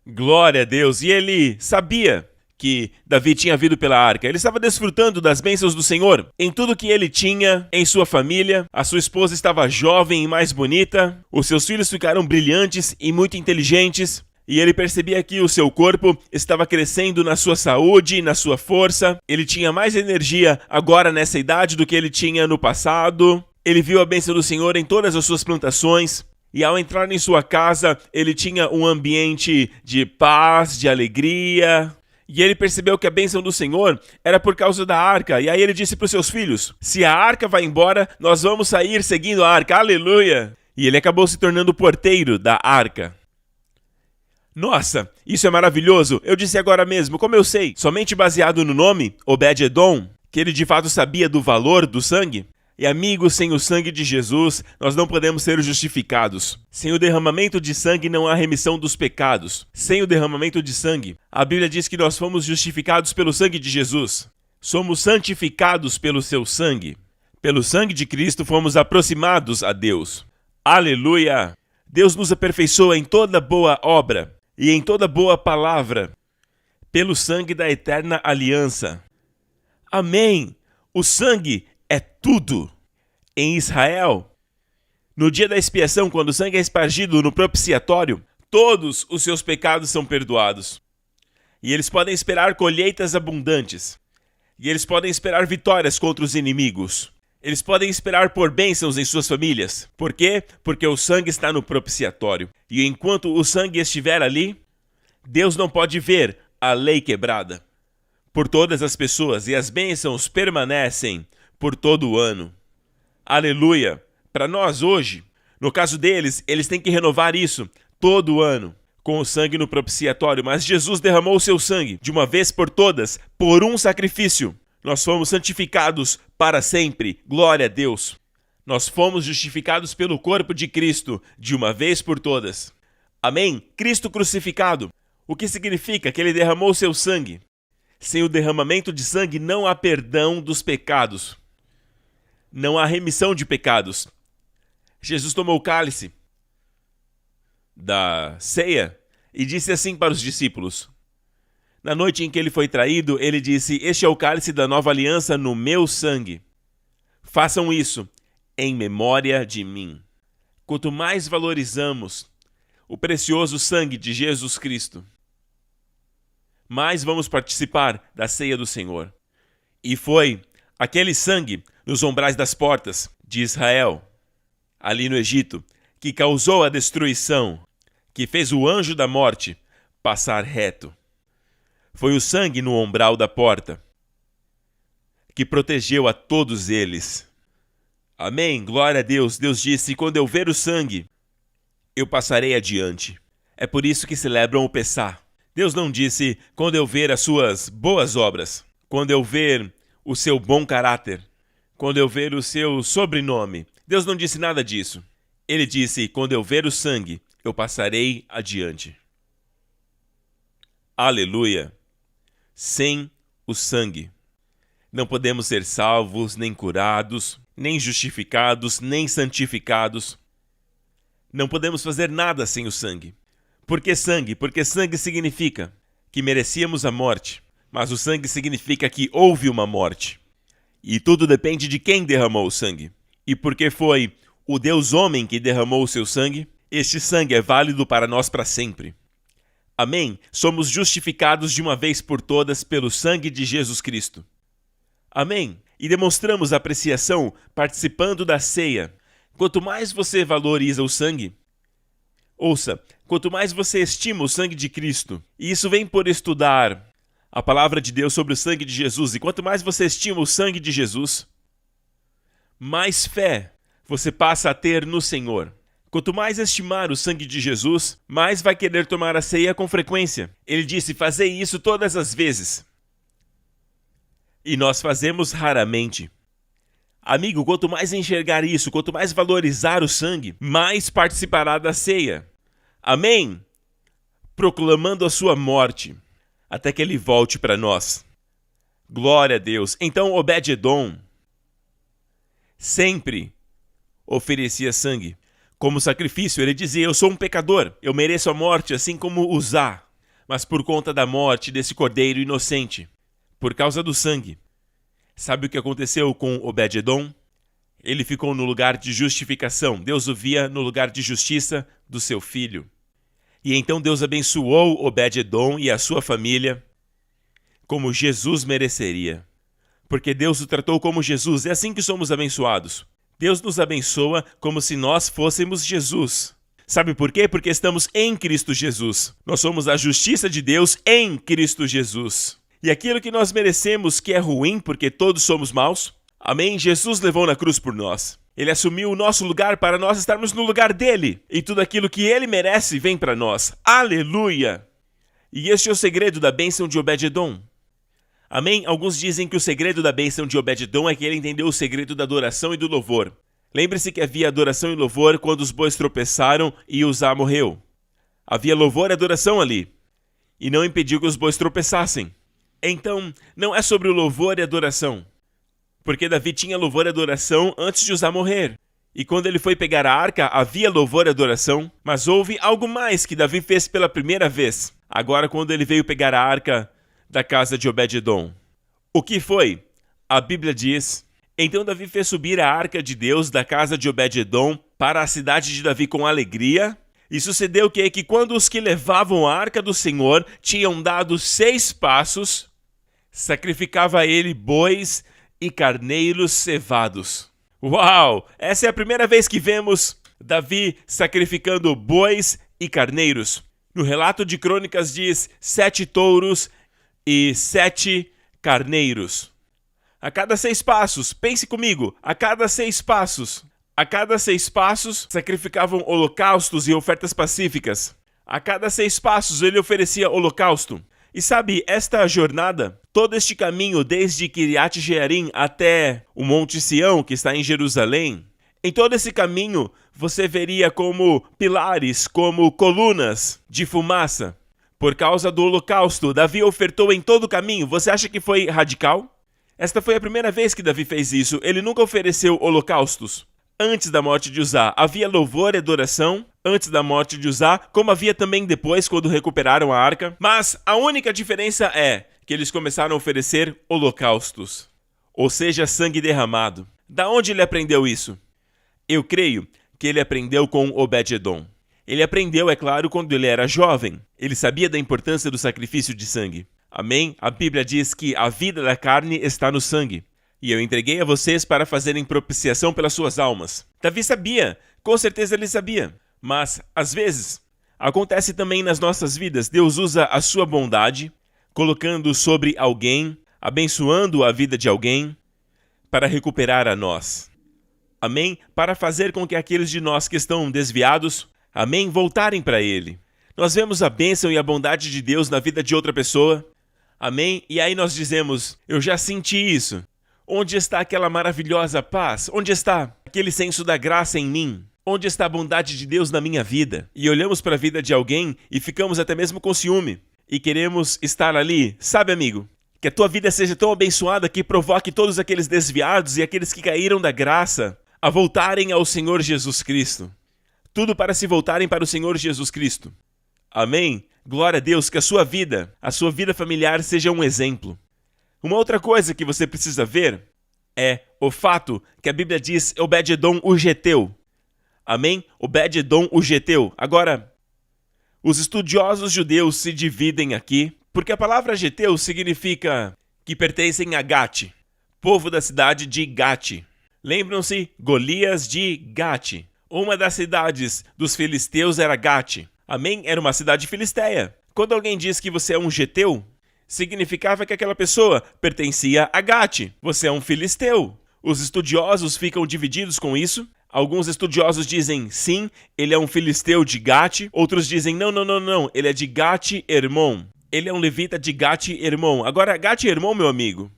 Glória a Deus. E ele sabia que Davi tinha vindo pela arca. Ele estava desfrutando das bênçãos do Senhor em tudo que ele tinha, em sua família. A sua esposa estava jovem e mais bonita. Os seus filhos ficaram brilhantes e muito inteligentes. E ele percebia que o seu corpo estava crescendo na sua saúde e na sua força. Ele tinha mais energia agora nessa idade do que ele tinha no passado. Ele viu a bênção do Senhor em todas as suas plantações. E ao entrar em sua casa, ele tinha um ambiente de paz, de alegria. E ele percebeu que a bênção do Senhor era por causa da arca. E aí ele disse para os seus filhos: se a arca vai embora, nós vamos sair seguindo a arca. Aleluia! E ele acabou se tornando o porteiro da arca. Nossa, isso é maravilhoso. Eu disse agora mesmo, como eu sei, somente baseado no nome, Obed-Edom, que ele de fato sabia do valor do sangue. E amigos, sem o sangue de Jesus, nós não podemos ser justificados. Sem o derramamento de sangue não há remissão dos pecados. Sem o derramamento de sangue, a Bíblia diz que nós fomos justificados pelo sangue de Jesus. Somos santificados pelo seu sangue. Pelo sangue de Cristo fomos aproximados a Deus. Aleluia! Deus nos aperfeiçoa em toda boa obra e em toda boa palavra, pelo sangue da eterna aliança. Amém! O sangue é tudo. Em Israel, no dia da expiação, quando o sangue é espargido no propiciatório, todos os seus pecados são perdoados. E eles podem esperar colheitas abundantes. E eles podem esperar vitórias contra os inimigos. Eles podem esperar por bênçãos em suas famílias. Por quê? Porque o sangue está no propiciatório. E enquanto o sangue estiver ali, Deus não pode ver a lei quebrada por todas as pessoas, e as bênçãos permanecem por todo o ano. Aleluia! Para nós hoje, no caso deles, eles têm que renovar isso todo o ano, com o sangue no propiciatório. Mas Jesus derramou o seu sangue de uma vez por todas, por um sacrifício. Nós fomos santificados para sempre. Glória a Deus! Nós fomos justificados pelo corpo de Cristo de uma vez por todas. Amém? Cristo crucificado. O que significa que ele derramou o seu sangue. Sem o derramamento de sangue não há perdão dos pecados. Não há remissão de pecados. Jesus tomou o cálice da ceia e disse assim para os discípulos. Na noite em que ele foi traído, ele disse: "Este é o cálice da nova aliança no meu sangue. Façam isso em memória de mim." Quanto mais valorizamos o precioso sangue de Jesus Cristo, mais vamos participar da ceia do Senhor. E foi aquele sangue nos umbrais das portas de Israel, ali no Egito, que causou a destruição, que fez o anjo da morte passar reto. Foi o sangue no umbral da porta que protegeu a todos eles. Amém? Glória a Deus. Deus disse: "Quando eu ver o sangue, eu passarei adiante." É por isso que celebram o Pessá. Deus não disse: "Quando eu ver as suas boas obras, quando eu ver o seu bom caráter, quando eu ver o seu sobrenome." Deus não disse nada disso. Ele disse: "Quando eu ver o sangue, eu passarei adiante." Aleluia! Sem o sangue, não podemos ser salvos, nem curados, nem justificados, nem santificados. Não podemos fazer nada sem o sangue. Por que sangue? Porque sangue significa que merecíamos a morte, mas o sangue significa que houve uma morte. E tudo depende de quem derramou o sangue. E porque foi o Deus homem que derramou o seu sangue, este sangue é válido para nós para sempre. Amém? Somos justificados de uma vez por todas pelo sangue de Jesus Cristo. Amém? E demonstramos apreciação participando da ceia. Quanto mais você valoriza o sangue, ouça, quanto mais você estima o sangue de Cristo, e isso vem por estudar a palavra de Deus sobre o sangue de Jesus, e quanto mais você estima o sangue de Jesus, mais fé você passa a ter no Senhor. Quanto mais estimar o sangue de Jesus, mais vai querer tomar a ceia com frequência. Ele disse: "Fazei isso todas as vezes." E nós fazemos raramente. Amigo, quanto mais enxergar isso, quanto mais valorizar o sangue, mais participará da ceia. Amém? Proclamando a sua morte, até que ele volte para nós. Glória a Deus. Então Obed-edom sempre oferecia sangue como sacrifício. Ele dizia: "Eu sou um pecador, eu mereço a morte, assim como Uzá, mas por conta da morte desse cordeiro inocente, por causa do sangue." Sabe o que aconteceu com Obed-edom? Ele ficou no lugar de justificação. Deus o via no lugar de justiça do seu filho. E então Deus abençoou Obed-edom e a sua família como Jesus mereceria. Porque Deus o tratou como Jesus. É assim que somos abençoados. Deus nos abençoa como se nós fôssemos Jesus. Sabe por quê? Porque estamos em Cristo Jesus. Nós somos a justiça de Deus em Cristo Jesus. E aquilo que nós merecemos, que é ruim, porque todos somos maus, amém? Jesus levou na cruz por nós. Ele assumiu o nosso lugar para nós estarmos no lugar dele. E tudo aquilo que ele merece vem para nós. Aleluia! E este é o segredo da bênção de Obed-edom. Amém? Alguns dizem que o segredo da bênção de Obed-edom é que ele entendeu o segredo da adoração e do louvor. Lembre-se que havia adoração e louvor quando os bois tropeçaram e Uzá morreu. Havia louvor e adoração ali. E não impediu que os bois tropeçassem. Então, não é sobre o louvor e adoração. Porque Davi tinha louvor e adoração antes de Uzá morrer. E quando ele foi pegar a arca, havia louvor e adoração, mas houve algo mais que Davi fez pela primeira vez. Agora, quando ele veio pegar a arca da casa de Obed-edom. O que foi? A Bíblia diz: "Então Davi fez subir a arca de Deus da casa de Obed-edom para a cidade de Davi com alegria, E sucedeu que quando os que levavam a arca do Senhor tinham dado 6 passos, sacrificava ele bois e carneiros cevados. Uau! Essa é a primeira vez que vemos Davi sacrificando bois e carneiros. No relato de Crônicas diz 7 touros e 7 carneiros. A cada 6 passos, pense comigo, a cada 6 passos, sacrificavam holocaustos e ofertas pacíficas. A cada 6 passos ele oferecia holocausto. E sabe, esta jornada, todo este caminho desde Kiriat Jearim até o Monte Sião, que está em Jerusalém, em todo esse caminho você veria como pilares, como colunas de fumaça. Por causa do holocausto, Davi ofertou em todo o caminho. Você acha que foi radical? Esta foi a primeira vez que Davi fez isso. Ele nunca ofereceu holocaustos. Antes da morte de Uzá, havia louvor e adoração antes da morte de Uzá, como havia também depois, quando recuperaram a arca. Mas a única diferença é que eles começaram a oferecer holocaustos, ou seja, sangue derramado. Da onde ele aprendeu isso? Eu creio que ele aprendeu com Obed-Edom. Ele aprendeu, é claro, quando ele era jovem. Ele sabia da importância do sacrifício de sangue. Amém? A Bíblia diz que a vida da carne está no sangue. E eu entreguei a vocês para fazerem propiciação pelas suas almas. Davi sabia, com certeza ele sabia. Mas, às vezes, acontece também nas nossas vidas. Deus usa a sua bondade, colocando sobre alguém, abençoando a vida de alguém, para recuperar a nós. Amém? Para fazer com que aqueles de nós que estão desviados, amém, voltarem para Ele. Nós vemos a bênção e a bondade de Deus na vida de outra pessoa. Amém? E aí nós dizemos, eu já senti isso. Onde está aquela maravilhosa paz? Onde está aquele senso da graça em mim? Onde está a bondade de Deus na minha vida? E olhamos para a vida de alguém e ficamos até mesmo com ciúme. E queremos estar ali. Sabe, amigo? Que a tua vida seja tão abençoada que provoque todos aqueles desviados e aqueles que caíram da graça a voltarem ao Senhor Jesus Cristo. Tudo para se voltarem para o Senhor Jesus Cristo. Amém? Glória a Deus, que a sua vida familiar seja um exemplo. Uma outra coisa que você precisa ver é o fato que a Bíblia diz Obed-Edom o geteu. Amém? Obed-Edom o geteu. Agora, os estudiosos judeus se dividem aqui, porque a palavra geteu significa que pertencem a Gate, povo da cidade de Gate. Lembram-se? Golias de Gate. Uma das cidades dos filisteus era Gate. Amém? Era uma cidade filisteia. Quando alguém diz que você é um geteu, significava que aquela pessoa pertencia a Gate. Você é um filisteu. Os estudiosos ficam divididos com isso. Alguns estudiosos dizem, sim, ele é um filisteu de Gate. Outros dizem, não, ele é de Gate-Hermon. Ele é um levita de Gate-Hermon. Agora, Gate-Hermon, meu amigo,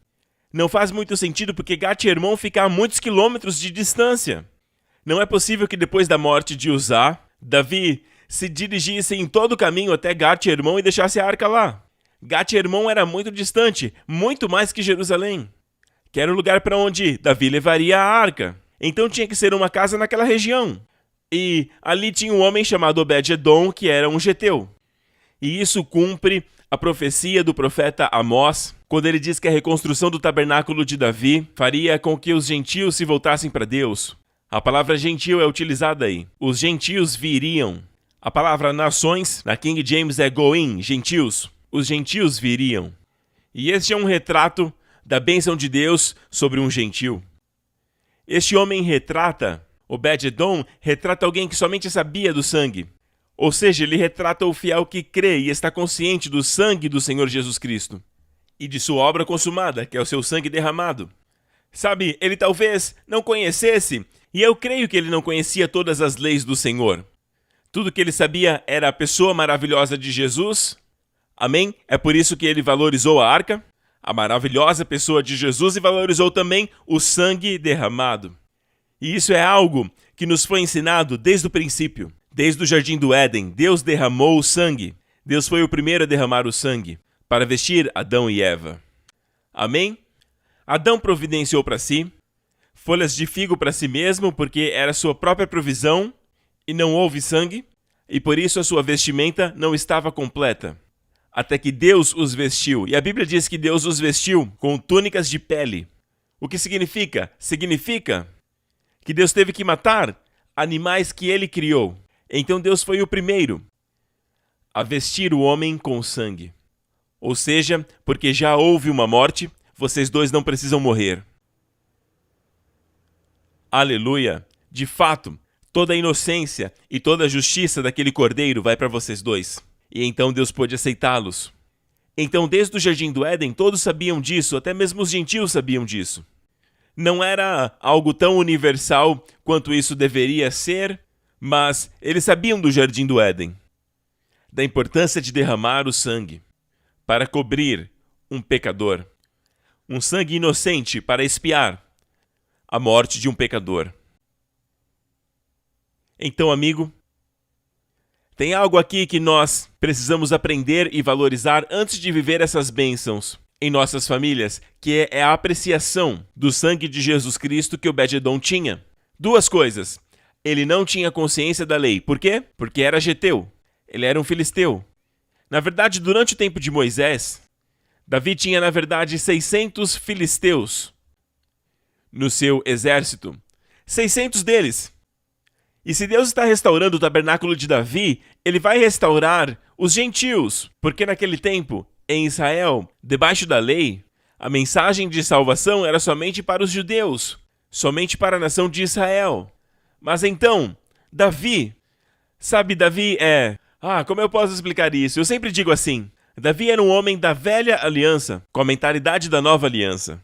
não faz muito sentido porque Gate-Hermon fica a muitos quilômetros de distância. Não é possível que depois da morte de Uzá, Davi se dirigisse em todo o caminho até Gate-Hermon e deixasse a arca lá. Gate-Hermon era muito distante, muito mais que Jerusalém, que era o lugar para onde Davi levaria a arca. Então tinha que ser uma casa naquela região. E ali tinha um homem chamado Obed-Edom, que era um geteu. E isso cumpre a profecia do profeta Amós, quando ele diz que a reconstrução do tabernáculo de Davi faria com que os gentios se voltassem para Deus. A palavra gentil é utilizada aí. Os gentios viriam. A palavra nações, na King James, é goim, gentios. Os gentios viriam. E este é um retrato da bênção de Deus sobre um gentil. Este homem retrata, Obed-Edom, retrata alguém que somente sabia do sangue. Ou seja, ele retrata o fiel que crê e está consciente do sangue do Senhor Jesus Cristo. E de sua obra consumada, que é o seu sangue derramado. Sabe, ele talvez não conhecesse, e eu creio que ele não conhecia todas as leis do Senhor. Tudo que ele sabia era a pessoa maravilhosa de Jesus. Amém? É por isso que ele valorizou a arca, a maravilhosa pessoa de Jesus, e valorizou também o sangue derramado. E isso é algo que nos foi ensinado desde o princípio. Desde o Jardim do Éden, Deus derramou o sangue. Deus foi o primeiro a derramar o sangue para vestir Adão e Eva. Amém? Adão providenciou para si folhas de figo para si mesmo, porque era sua própria provisão e não houve sangue, e por isso a sua vestimenta não estava completa. Até que Deus os vestiu. E a Bíblia diz que Deus os vestiu com túnicas de pele. O que significa? Significa que Deus teve que matar animais que ele criou. Então Deus foi o primeiro a vestir o homem com sangue. Ou seja, porque já houve uma morte, vocês dois não precisam morrer. Aleluia! De fato, toda a inocência e toda a justiça daquele cordeiro vai para vocês dois. E então Deus pôde aceitá-los. Então, desde o Jardim do Éden, todos sabiam disso, até mesmo os gentios sabiam disso. Não era algo tão universal quanto isso deveria ser, mas eles sabiam do Jardim do Éden, da importância de derramar o sangue para cobrir um pecador, um sangue inocente para expiar a morte de um pecador. Então, amigo, tem algo aqui que nós precisamos aprender e valorizar antes de viver essas bênçãos em nossas famílias, que é a apreciação do sangue de Jesus Cristo que Obed-Edom tinha. Duas coisas. Ele não tinha consciência da lei. Por quê? Porque era geteu. Ele era um filisteu. Na verdade, durante o tempo de Moisés, Davi tinha, na verdade, 600 filisteus no seu exército. 600 deles. E se Deus está restaurando o tabernáculo de Davi, ele vai restaurar os gentios, porque naquele tempo, em Israel, debaixo da lei, a mensagem de salvação era somente para os judeus, somente para a nação de Israel. Mas então, Davi como eu posso explicar isso? Eu sempre digo assim, Davi era um homem da velha aliança, com a mentalidade da nova aliança.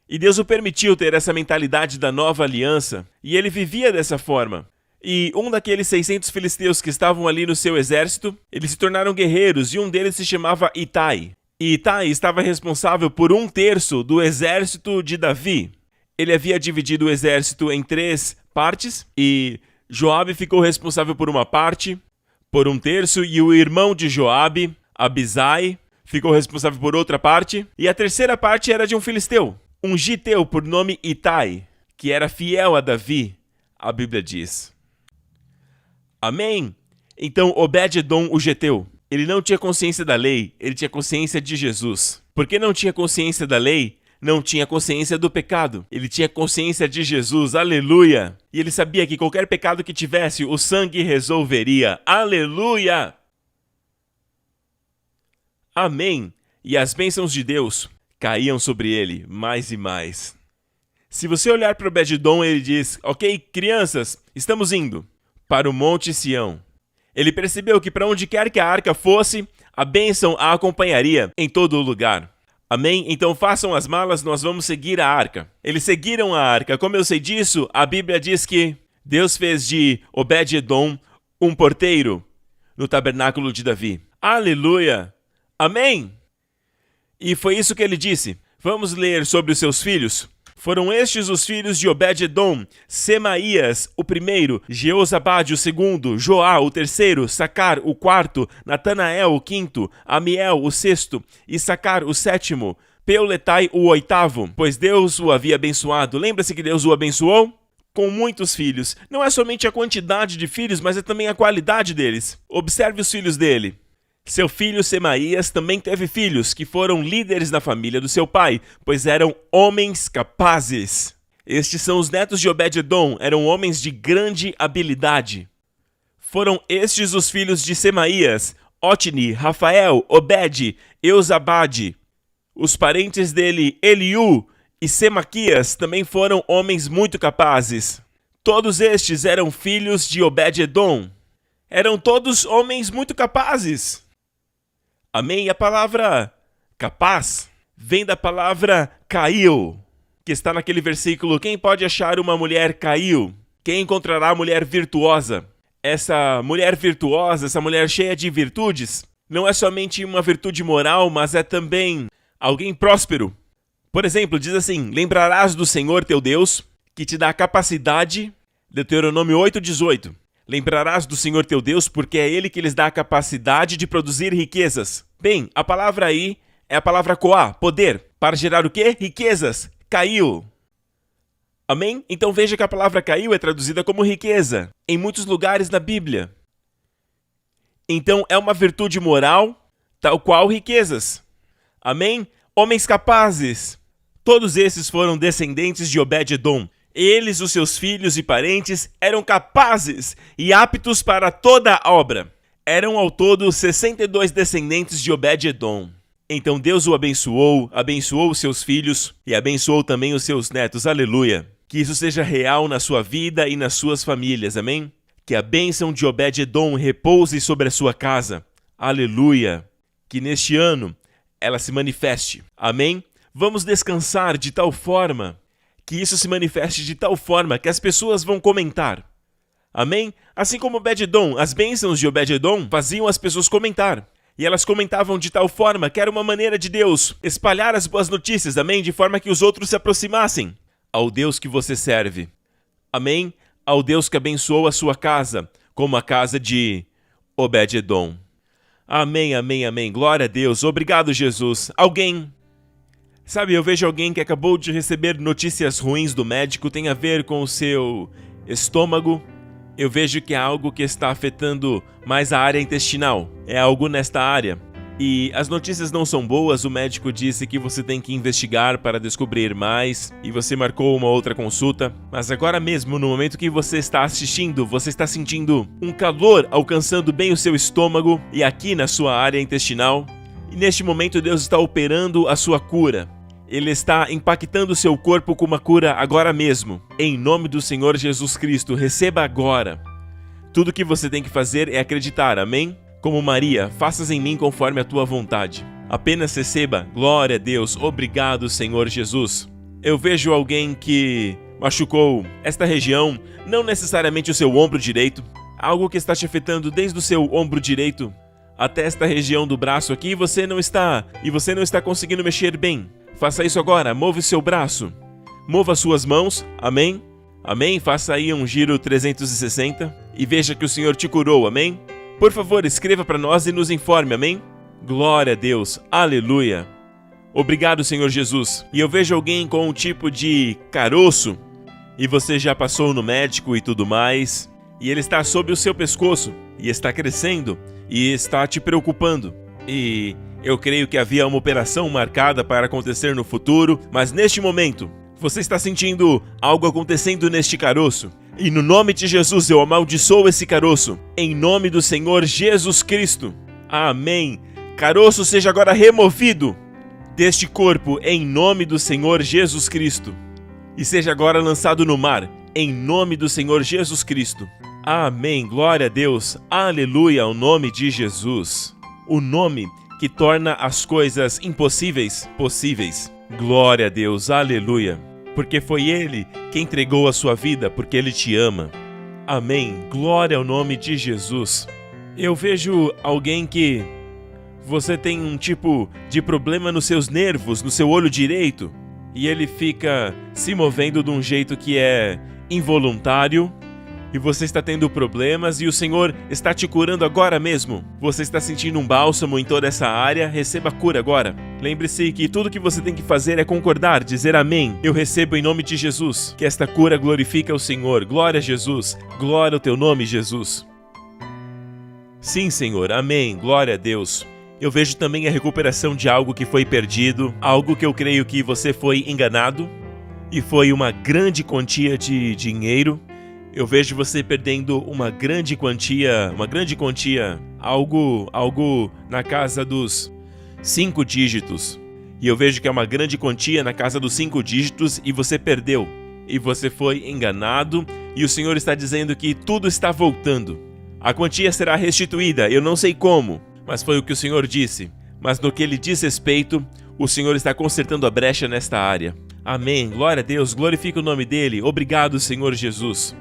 E Deus o permitiu ter essa mentalidade da nova aliança, e ele vivia dessa forma. E um daqueles 600 filisteus que estavam ali no seu exército, eles se tornaram guerreiros, e um deles se chamava Itai. E Itai estava responsável por 1/3 do exército de Davi. Ele havia dividido o exército em 3 partes, e Joabe ficou responsável por uma parte, por 1/3, e o irmão de Joabe, Abisai, ficou responsável por outra parte, e a terceira parte era de um filisteu, um giteu por nome Itai, que era fiel a Davi, a Bíblia diz. Amém? Então, Obed-Edom, o geteu, ele não tinha consciência da lei, ele tinha consciência de Jesus. Porque não tinha consciência da lei, não tinha consciência do pecado. Ele tinha consciência de Jesus, aleluia! E ele sabia que qualquer pecado que tivesse, o sangue resolveria, aleluia! Amém! E as bênçãos de Deus caíam sobre ele mais e mais. Se você olhar para Obed-Edom, ele diz, ok, crianças, estamos indo para o Monte Sião. Ele percebeu que para onde quer que a arca fosse, a bênção a acompanharia em todo o lugar. Amém? Então façam as malas, nós vamos seguir a arca. Eles seguiram a arca. Como eu sei disso, a Bíblia diz que Deus fez de Obed-Edom um porteiro no tabernáculo de Davi. Aleluia! Amém? E foi isso que ele disse. Vamos ler sobre os seus filhos. Foram estes os filhos de Obed-Edom: Semaías, o primeiro, Jeozabade, o segundo, Joá, o terceiro, Sacar, o quarto, Natanael, o quinto, Amiel, o sexto, Issacar, o sétimo, Peuletai, o oitavo, pois Deus o havia abençoado. Lembra-se que Deus o abençoou? Com muitos filhos. Não é somente a quantidade de filhos, mas é também a qualidade deles. Observe os filhos dele. Seu filho Semaías também teve filhos, que foram líderes na família do seu pai, pois eram homens capazes. Estes são os netos de Obed-Edom, eram homens de grande habilidade. Foram estes os filhos de Semaías: Otni, Rafael, Obed, Eusabade. Os parentes dele, Eliú e Semaquias, também foram homens muito capazes. Todos estes eram filhos de Obed-Edom. Eram todos homens muito capazes. Amém? E a palavra capaz vem da palavra caiu, que está naquele versículo: quem pode achar uma mulher caiu? Quem encontrará a mulher virtuosa? Essa mulher virtuosa, essa mulher cheia de virtudes, não é somente uma virtude moral, mas é também alguém próspero. Por exemplo, diz assim: lembrarás do Senhor teu Deus, que te dá a capacidade, Deuteronômio 8:18. Lembrarás do Senhor teu Deus, porque é Ele que lhes dá a capacidade de produzir riquezas. Bem, a palavra aí é a palavra koá, poder, para gerar o quê? Riquezas. Caiu. Amém? Então veja que a palavra caiu é traduzida como riqueza, em muitos lugares na Bíblia. Então é uma virtude moral, tal qual riquezas. Amém? Homens capazes. Todos esses foram descendentes de Obed-Edom. Eles, os seus filhos e parentes, eram capazes e aptos para toda a obra. Eram ao todo 62 descendentes de Obed-Edom. Então Deus o abençoou, abençoou os seus filhos e abençoou também os seus netos. Aleluia! Que isso seja real na sua vida e nas suas famílias, amém? Que a bênção de Obed-Edom repouse sobre a sua casa. Aleluia! Que neste ano ela se manifeste. Amém? Vamos descansar de tal forma que isso se manifeste de tal forma que as pessoas vão comentar. Amém? Assim como Obed-Edom, as bênçãos de Obed-Edom faziam as pessoas comentar. E elas comentavam de tal forma que era uma maneira de Deus espalhar as boas notícias, amém? De forma que os outros se aproximassem ao Deus que você serve. Amém? Ao Deus que abençoou a sua casa, como a casa de Obed-Edom. Amém, amém, amém. Glória a Deus. Obrigado, Jesus. Sabe, eu vejo alguém que acabou de receber notícias ruins do médico, tem a ver com o seu estômago. Eu vejo que é algo que está afetando mais a área intestinal. É algo nesta área. E as notícias não são boas, o médico disse que você tem que investigar para descobrir mais, e você marcou uma outra consulta. Mas agora mesmo, no momento que você está assistindo, você está sentindo um calor alcançando bem o seu estômago e aqui na sua área intestinal. E neste momento Deus está operando a sua cura. Ele está impactando o seu corpo com uma cura agora mesmo. Em nome do Senhor Jesus Cristo, receba agora. Tudo o que você tem que fazer é acreditar, amém? Como Maria, faças em mim conforme a tua vontade. Apenas receba, glória a Deus, obrigado Senhor Jesus. Eu vejo alguém que machucou esta região, não necessariamente o seu ombro direito, algo que está te afetando desde o seu ombro direito até esta região do braço aqui, e você não está conseguindo mexer bem. Faça isso agora, mova o seu braço, mova as suas mãos, amém? Amém? Faça aí um giro 360 e veja que o Senhor te curou, amém? Por favor, escreva para nós e nos informe, amém? Glória a Deus, aleluia. Obrigado, Senhor Jesus. E eu vejo alguém com um tipo de caroço, e você já passou no médico e tudo mais, e ele está sob o seu pescoço, e está crescendo, e está te preocupando. E eu creio que havia uma operação marcada para acontecer no futuro, mas neste momento, você está sentindo algo acontecendo neste caroço. E no nome de Jesus eu amaldiçoo esse caroço, em nome do Senhor Jesus Cristo. Amém. Caroço seja agora removido deste corpo, em nome do Senhor Jesus Cristo. E seja agora lançado no mar, em nome do Senhor Jesus Cristo. Amém. Glória a Deus. Aleluia ao nome de Jesus. O nome que torna as coisas impossíveis possíveis. Glória a Deus. Aleluia. Porque foi Ele que entregou a sua vida, porque Ele te ama. Amém. Glória ao nome de Jesus. Eu vejo alguém que você tem um tipo de problema nos seus nervos, no seu olho direito, e ele fica se movendo de um jeito que é involuntário, e você está tendo problemas e o Senhor está te curando agora mesmo. Você está sentindo um bálsamo em toda essa área, receba a cura agora. Lembre-se que tudo que você tem que fazer é concordar, dizer amém. Eu recebo em nome de Jesus. Que esta cura glorifique ao Senhor. Glória a Jesus. Glória ao teu nome, Jesus. Sim, Senhor. Amém. Glória a Deus. Eu vejo também a recuperação de algo que foi perdido, algo que eu creio que você foi enganado, e foi uma grande quantia de dinheiro. Eu vejo você perdendo uma grande quantia, algo na casa dos 5 dígitos. E eu vejo que é uma grande quantia na casa dos 5 dígitos e você perdeu. E você foi enganado e o Senhor está dizendo que tudo está voltando. A quantia será restituída, eu não sei como, mas foi o que o Senhor disse. Mas no que Ele diz respeito, o Senhor está consertando a brecha nesta área. Amém. Glória a Deus. Glorifica o nome dEle. Obrigado, Senhor Jesus.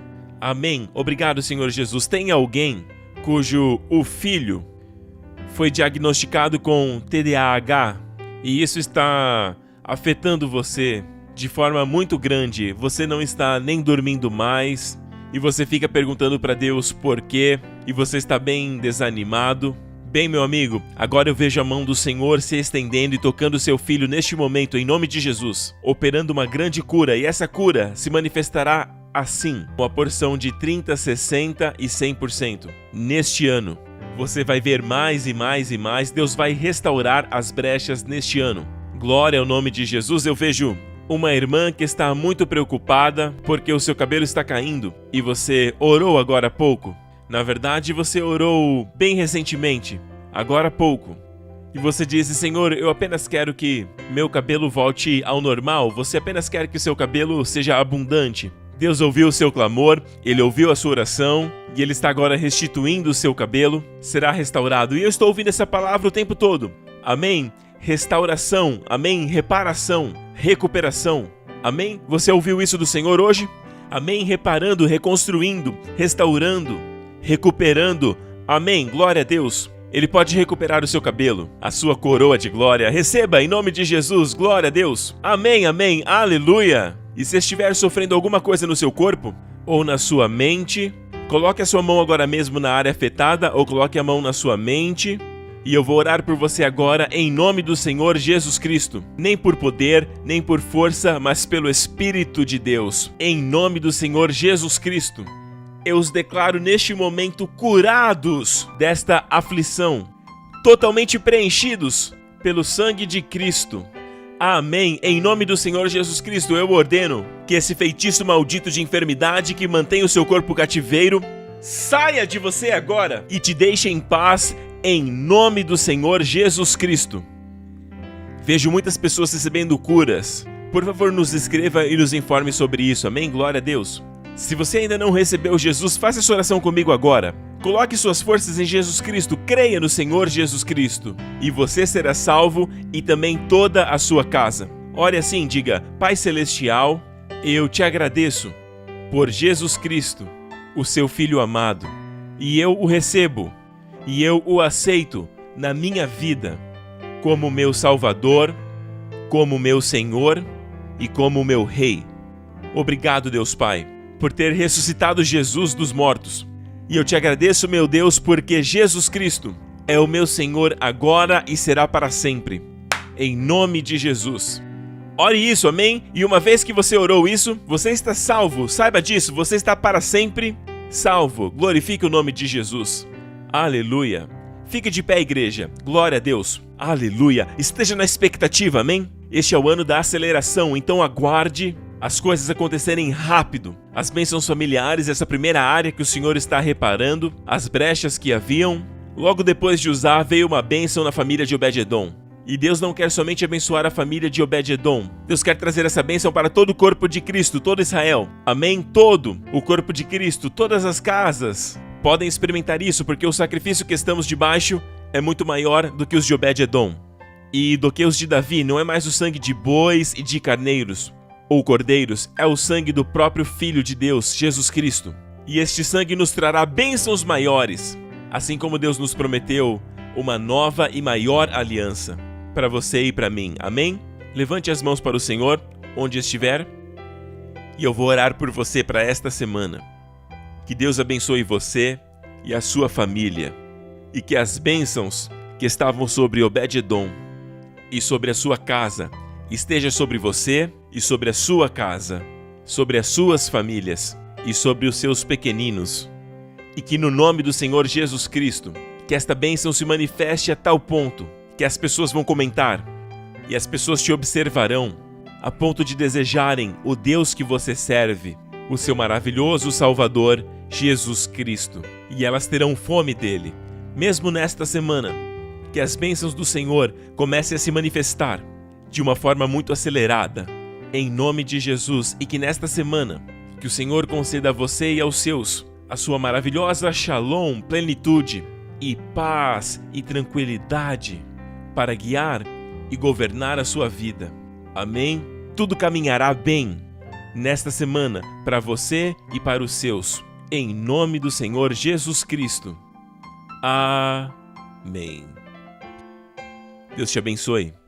Amém. Obrigado, Senhor Jesus. Tem alguém cujo o filho foi diagnosticado com TDAH e isso está afetando você de forma muito grande. Você não está nem dormindo mais e você fica perguntando para Deus por quê e você está bem desanimado. Bem, meu amigo, agora eu vejo a mão do Senhor se estendendo e tocando seu filho neste momento, em nome de Jesus, operando uma grande cura, e essa cura se manifestará assim, uma porção de 30%, 60% e 100%. Neste ano, você vai ver mais e mais e mais, Deus vai restaurar as brechas neste ano. Glória ao nome de Jesus. Eu vejo uma irmã que está muito preocupada porque o seu cabelo está caindo e você orou agora há pouco. Na verdade, você orou bem recentemente, agora há pouco. E você disse: Senhor, eu apenas quero que meu cabelo volte ao normal. Você apenas quer que o seu cabelo seja abundante. Deus ouviu o seu clamor, Ele ouviu a sua oração e Ele está agora restituindo o seu cabelo. Será restaurado. E eu estou ouvindo essa palavra o tempo todo. Amém? Restauração. Amém? Reparação. Recuperação. Amém? Você ouviu isso do Senhor hoje? Amém? Reparando, reconstruindo, restaurando, recuperando. Amém? Glória a Deus. Ele pode recuperar o seu cabelo, a sua coroa de glória. Receba em nome de Jesus, glória a Deus. Amém, amém, aleluia. E se estiver sofrendo alguma coisa no seu corpo ou na sua mente, coloque a sua mão agora mesmo na área afetada ou coloque a mão na sua mente. E eu vou orar por você agora em nome do Senhor Jesus Cristo. Nem por poder, nem por força, mas pelo Espírito de Deus. Em nome do Senhor Jesus Cristo. Eu os declaro neste momento curados desta aflição, totalmente preenchidos pelo sangue de Cristo. Amém. Em nome do Senhor Jesus Cristo, eu ordeno que esse feitiço maldito de enfermidade que mantém o seu corpo cativeiro saia de você agora e te deixe em paz, em nome do Senhor Jesus Cristo. Vejo muitas pessoas recebendo curas. Por favor, nos escreva e nos informe sobre isso. Amém? Glória a Deus. Se você ainda não recebeu Jesus, faça essa oração comigo agora. Coloque suas forças em Jesus Cristo, creia no Senhor Jesus Cristo, e você será salvo e também toda a sua casa. Ore assim, diga: Pai Celestial, eu te agradeço por Jesus Cristo, o seu Filho amado, e eu o recebo, e eu o aceito na minha vida, como meu Salvador, como meu Senhor e como meu Rei. Obrigado, Deus Pai, por ter ressuscitado Jesus dos mortos. E eu te agradeço, meu Deus, porque Jesus Cristo é o meu Senhor agora e será para sempre. Em nome de Jesus. Ore isso, amém? E uma vez que você orou isso, você está salvo. Saiba disso, você está para sempre salvo. Glorifique o nome de Jesus. Aleluia. Fique de pé, igreja. Glória a Deus. Aleluia. Esteja na expectativa, amém? Este é o ano da aceleração, então aguarde as coisas acontecerem rápido. As bênçãos familiares, essa primeira área que o Senhor está reparando, as brechas que haviam. Logo depois de usar, veio uma bênção na família de Obed-Edom. E Deus não quer somente abençoar a família de Obed-Edom. Deus quer trazer essa bênção para todo o corpo de Cristo, todo Israel. Amém? Todo o corpo de Cristo, todas as casas podem experimentar isso, porque o sacrifício que estamos debaixo é muito maior do que os de Obed-Edom. E do que os de Davi, não é mais o sangue de bois e de carneiros ou cordeiros, é o sangue do próprio Filho de Deus, Jesus Cristo. E este sangue nos trará bênçãos maiores, assim como Deus nos prometeu uma nova e maior aliança para você e para mim. Amém? Levante as mãos para o Senhor, onde estiver, e eu vou orar por você para esta semana. Que Deus abençoe você e a sua família, e que as bênçãos que estavam sobre Obed-Edom e sobre a sua casa esteja sobre você e sobre a sua casa, sobre as suas famílias e sobre os seus pequeninos. E que no nome do Senhor Jesus Cristo, que esta bênção se manifeste a tal ponto que as pessoas vão comentar e as pessoas te observarão a ponto de desejarem o Deus que você serve, o seu maravilhoso Salvador, Jesus Cristo. E elas terão fome dele. Mesmo nesta semana, que as bênçãos do Senhor comecem a se manifestar de uma forma muito acelerada, em nome de Jesus, e que nesta semana, que o Senhor conceda a você e aos seus a sua maravilhosa shalom, plenitude e paz e tranquilidade para guiar e governar a sua vida. Amém? Tudo caminhará bem nesta semana para você e para os seus, em nome do Senhor Jesus Cristo. Amém. Deus te abençoe.